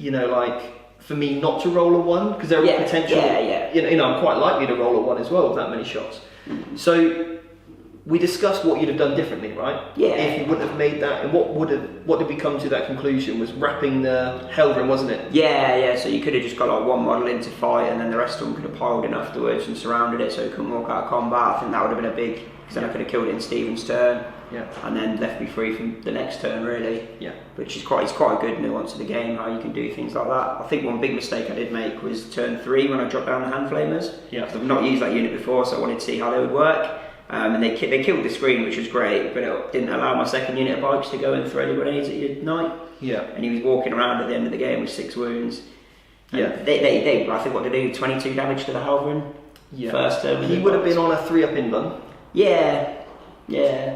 for me not to roll a 1, because there are potential. I'm quite likely to roll a 1 as well with that many shots. So we discussed what you'd have done differently, right? Yeah. If you wouldn't have made that, and what did we come to that conclusion? Was wrapping the Helverin, wasn't it? Yeah. So you could have just got like 1 model in to fight, and then the rest of them could have piled in afterwards and surrounded it so it couldn't walk out of combat. I think that would have been a big, because then I could have killed it in Stephen's turn. Yeah. And then left me free from the next turn, really. Yeah. Which is quite a good nuance of the game, how you can do things like that. I think one big mistake I did make was turn 3 when I dropped down the hand flamers. Yeah. I've not used that unit before, so I wanted to see how they would work. And they killed the screen, which was great, but it didn't allow my second unit of bikes to go and throw any grenades at you at night. Yeah. And he was walking around at the end of the game with 6 wounds. And yeah. They I think what they do, 22 damage to the Halverin. Yeah. First turn. He would have been on a 3-up in bun. Yeah.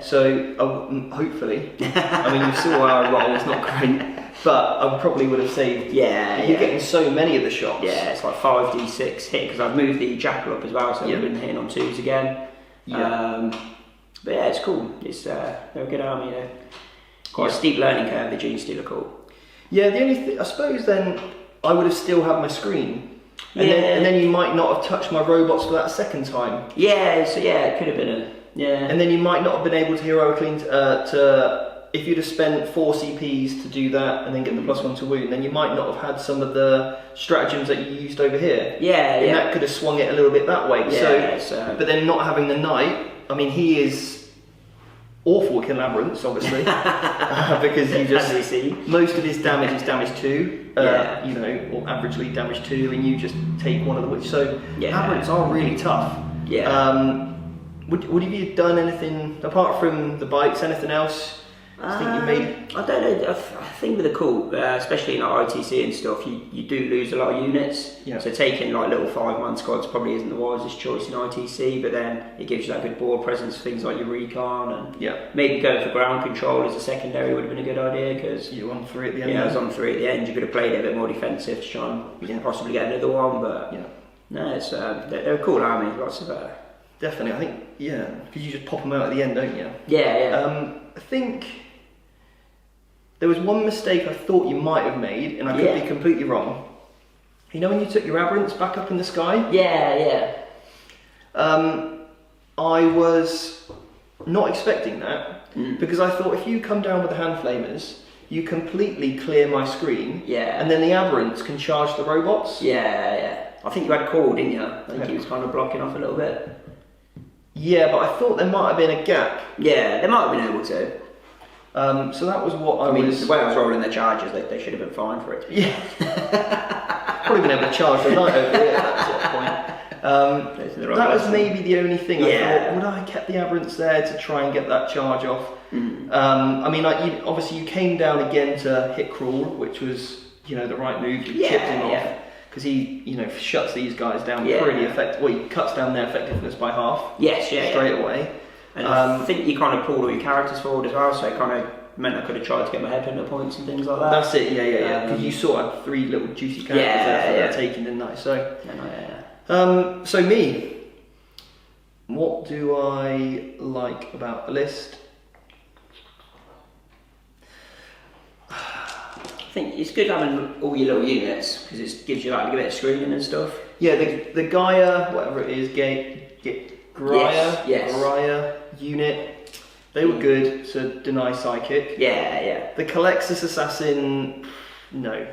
So hopefully, I mean, you saw our roll, it's not great, but I probably would have saved. Yeah. You're getting so many of the shots. Yeah, it's like 5d6 hit, because I've moved the jackal up as well, so we've been hitting on 2s again. Yeah. But yeah, it's cool. They're a good army, quite a steep learning curve, the Genestealer call. Yeah, the only thing, I suppose then, I would have still had my screen. And, Yeah. and then you might not have touched my robots for that second time. Yeah, so yeah, it could have been a, yeah. And then you might not have been able to heroically, if you'd have spent 4 CPs to do that and then get the +1 to wound, then you might not have had some of the stratagems that you used over here. Yeah, And yeah. that could have swung it a little bit that way. Yeah, so, but then not having the knight, I mean, he is awful at labyrinths, obviously, because you just As we see. most of his damage is damage 2, Yeah. you know, or averagely damage 2, and you just take one of the which. So Yeah. labyrinths are really tough. Yeah. Would you have done anything apart from the bikes? Anything else? I think you made. I don't know. I think with the call, especially in like ITC and stuff, you do lose a lot of units. Yeah. So taking like little 5-man squads probably isn't the wisest choice in ITC, but then it gives you that good board presence for things like your recon, and Yeah. maybe going for ground control as a secondary would have been a good idea, because You were on 3 at the end. yeah, I there. was on 3 at the end. You could have played it a bit more defensive to try and possibly get another one, but Yeah. no, it's they're a cool army. Lots of Definitely, I think, yeah, because you just pop them out at the end, don't you? yeah. I think there was one mistake I thought you might have made, and I could Yeah. be completely wrong. You know when you took your aberrants back up in the sky? Yeah. I was not expecting that, Mm. because I thought if you come down with the hand flamers, you completely clear my screen, Yeah. and then the aberrants can charge the robots. Yeah. I think you had a call, didn't you? I think he was kind of blocking off a little bit. Yeah, but I thought there might have been a gap. Yeah, they might have been able to. So that was what I I mean, was. the way I was rolling their charges, they should have been fine for it. Yeah. Probably been able to charge the night over here at that sort of point. That was maybe the only thing. I Yeah. thought, would I have kept the aberrants there to try and get that charge off? I mean, obviously you came down again to hit crawl, which was, you know, the right move. You chipped him off, because he, you know, shuts these guys down pretty effective. Well, he cuts down their effectiveness by half. Yes, yeah. Straight away. And I think you kind of pulled all your characters forward as well, so it kind of meant I could have tried to get my headhunter points and things like that. That's it. Yeah. Because you sort of had 3 little juicy characters there for taking, didn't I? So. So me, what do I like about the list? I think it's good having all your little units, because it gives you like a bit of screening and stuff. Yeah, the Gaia, whatever it is, Gaia unit, they were good to deny psychic. Yeah. The Calexis Assassin, no,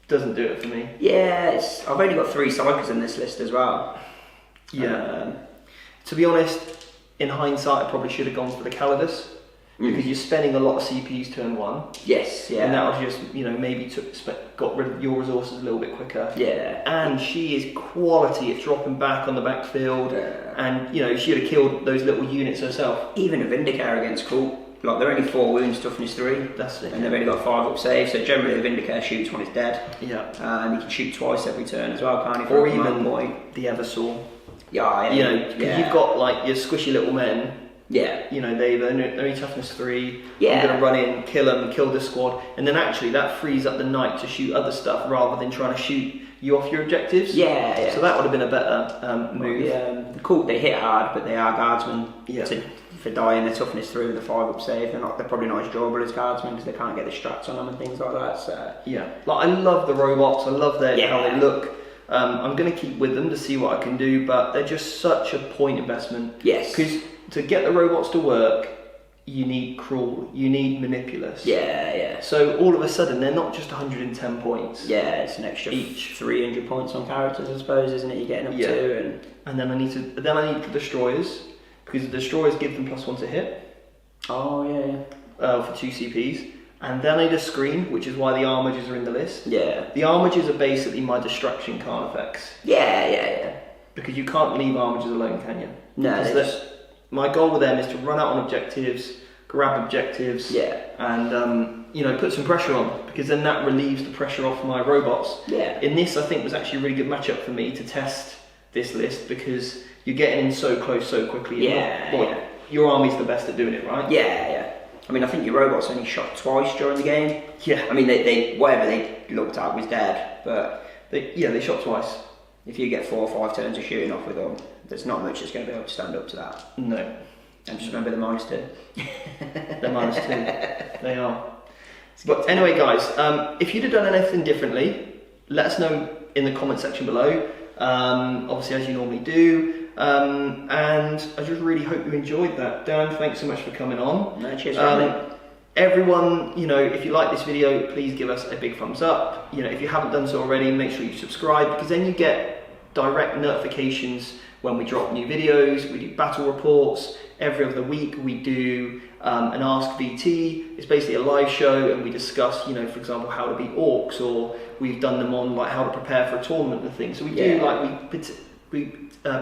doesn't do it for me. Yeah, I've only got 3 psychers in this list as well. Yeah. To be honest, in hindsight, I probably should have gone for the Calidus, because you're spending a lot of CPs turn 1. Yes, yeah. And that was just, you know, maybe got rid of your resources a little bit quicker. Yeah. And she is quality at dropping back on the backfield. Yeah. And, you know, she would have killed those little units herself. Even a Vindicator against Cult, like they're only 4 wounds, toughness 3. That's it. And they've only got 5 up save, so generally the Vindicator shoots when it's dead. Yeah. And you can shoot twice every turn as well, can't you? Or for a command even point. the Eversaw. Yeah. You know, because you've got like your squishy little men. Yeah. You know, they're only toughness 3. Yeah. You're going to run in, kill them, kill the squad. And then actually that frees up the knight to shoot other stuff rather than trying to shoot you off your objectives. Yeah. So that would have been a better move. Yeah. Cult, they hit hard, but they are guardsmen. Yeah. For dying, their toughness 3 with a 5 up save. They're probably not as durable as guardsmen because they can't get the strats on them and things like that. So. Yeah, like I love the robots. I love how they look. I'm going to keep with them to see what I can do, but they're just such a point investment. Yes. Because to get the robots to work, you need crawl, you need manipulus. Yeah. So all of a sudden, they're not just 110 points. Yeah, it's an extra each 300 points on characters, I suppose, isn't it? You're getting up to, and then I need the destroyers, because the destroyers give them +1 to hit. Oh yeah. For 2 CPs. And then I need a screen, which is why the armagers are in the list. Yeah. The armagers are basically my distraction card effects. Yeah. Because you can't leave armagers alone, can you? No. My goal with them is to run out on objectives, grab objectives, and you know, put some pressure on, because then that relieves the pressure off my robots. Yeah. In this, I think was actually a really good matchup for me to test this list, because you're getting in so close so quickly. Your army's the best at doing it, right? Yeah. I mean, I think your robots only shot twice during the game. Yeah. I mean, they whatever they looked at was dead, but they shot twice. if you get 4 or 5 turns of shooting off with them, there's not much that's going to be able to stand up to that. No. And just remember the -2. They're -2. They are. But anyway, guys, if you'd have done anything differently, let us know in the comment section below. Obviously, as you normally do. And I just really hope you enjoyed that. Dan, thanks so much for coming on. No, cheers for having me. Everyone, you know, if you like this video, please give us a big thumbs up. You know, if you haven't done so already, make sure you subscribe, because then you get direct notifications when we drop new videos. We do battle reports every other week. We do an Ask VT. It's basically a live show, and we discuss, you know, for example, how to beat orcs, or we've done them on like how to prepare for a tournament and things. So we do like we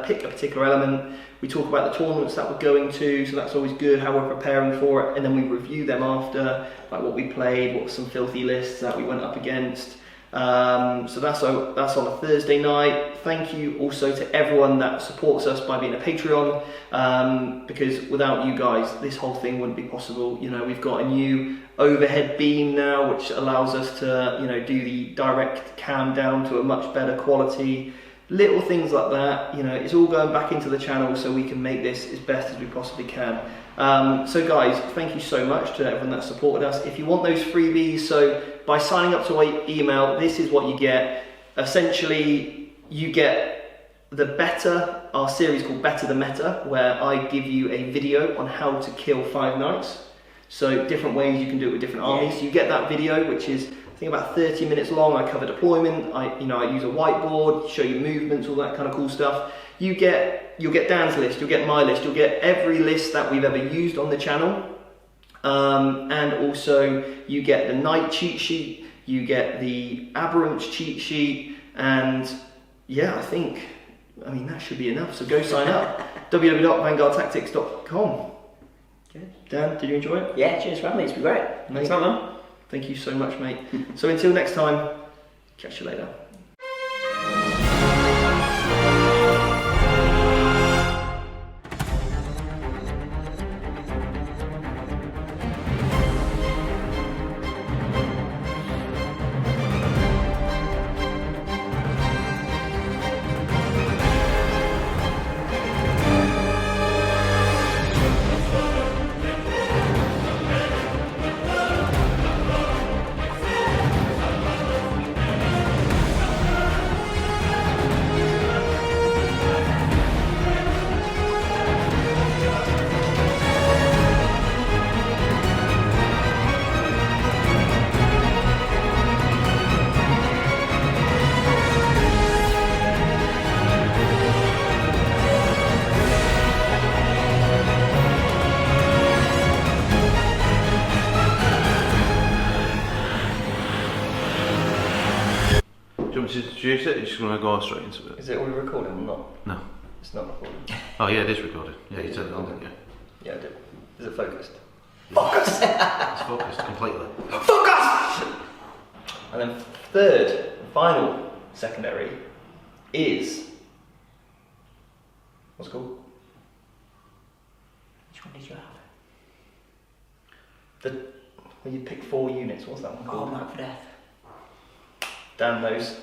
pick a particular element. We talk about the tournaments that we're going to, so that's always good, how we're preparing for it, and then we review them after, like what we played, what were some filthy lists that we went up against. So that's on a Thursday night. Thank you also to everyone that supports us by being a Patreon, because without you guys, this whole thing wouldn't be possible. You know, we've got a new overhead beam now, which allows us to, you know, do the direct cam down to a much better quality. Little things like that, you know, it's all going back into the channel so we can make this as best as we possibly can. So guys, thank you so much to everyone that supported us. If you want those freebies, so by signing up to our email, this is what you get. Essentially, you get the Better, our series called Better the Meta, where I give you a video on how to kill 5 knights. So different ways you can do it with different armies. You get that video, which is I think about 30 minutes long. I cover deployment. I use a whiteboard, show you movements, all that kind of cool stuff. You'll get Dan's list, you'll get my list, you'll get every list that we've ever used on the channel, and also you get the Knight cheat sheet, you get the Aberrants cheat sheet, and yeah, I mean that should be enough. So go sign up. www.vanguardtactics.com. Good. Dan, did you enjoy it? Yeah, cheers for having me. It's been great. Thanks, man. Thank you so much, mate. So until next time, catch you later. Do you want me to introduce it? You're just going to go straight into it? Is it already recording or not? No. It's not recording. Oh yeah, it is recorded. Yeah, you turned it on, didn't you? Yeah, I did. Is it focused? Focus! It's focused completely. Focus! And then third, and final secondary is what's it called? Which one did you have? When you pick 4 units, what's that one Oh, called? Mark for Death. Dan knows.